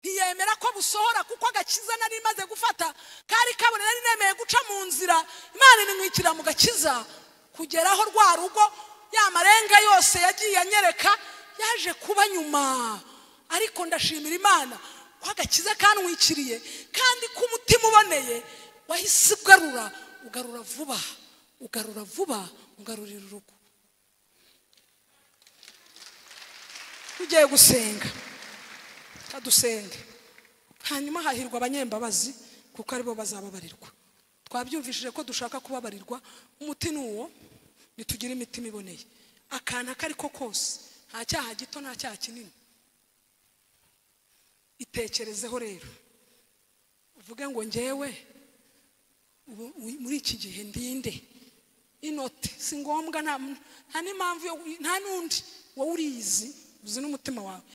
ntiyemera ko busohora kuko agakiza nari maze gufata kari kabone, nari nemeye guca mu nzira. Imana inwikira mu gakiza kugeraho rwa rugo, ya marenga yose yagiye anyereka yaje kuba nyuma. Ariko ndashimira Imana ko agakiza kanwikiriye, kandi ko umutima uboneye wahise ugarura vuba, ugarurira urugo. Tugiye gusenga, kadusenge. Hanyuma hahirwa abanyembabazi kuko aribo bazababarirwa. Twabyumvishije ko dushaka kubabarirwa, umuti nuwo nitugira imitima iboneye. Akana kari ko kose, nta cyaha gito nta cyaha kinini. Itekerezeho rero, uvuge ngo ngewe muri iki gihe ndinde. Inote si ngombwa, nta n'impamvu, nta nundi wowe urizi, uzi n'umutima wawe.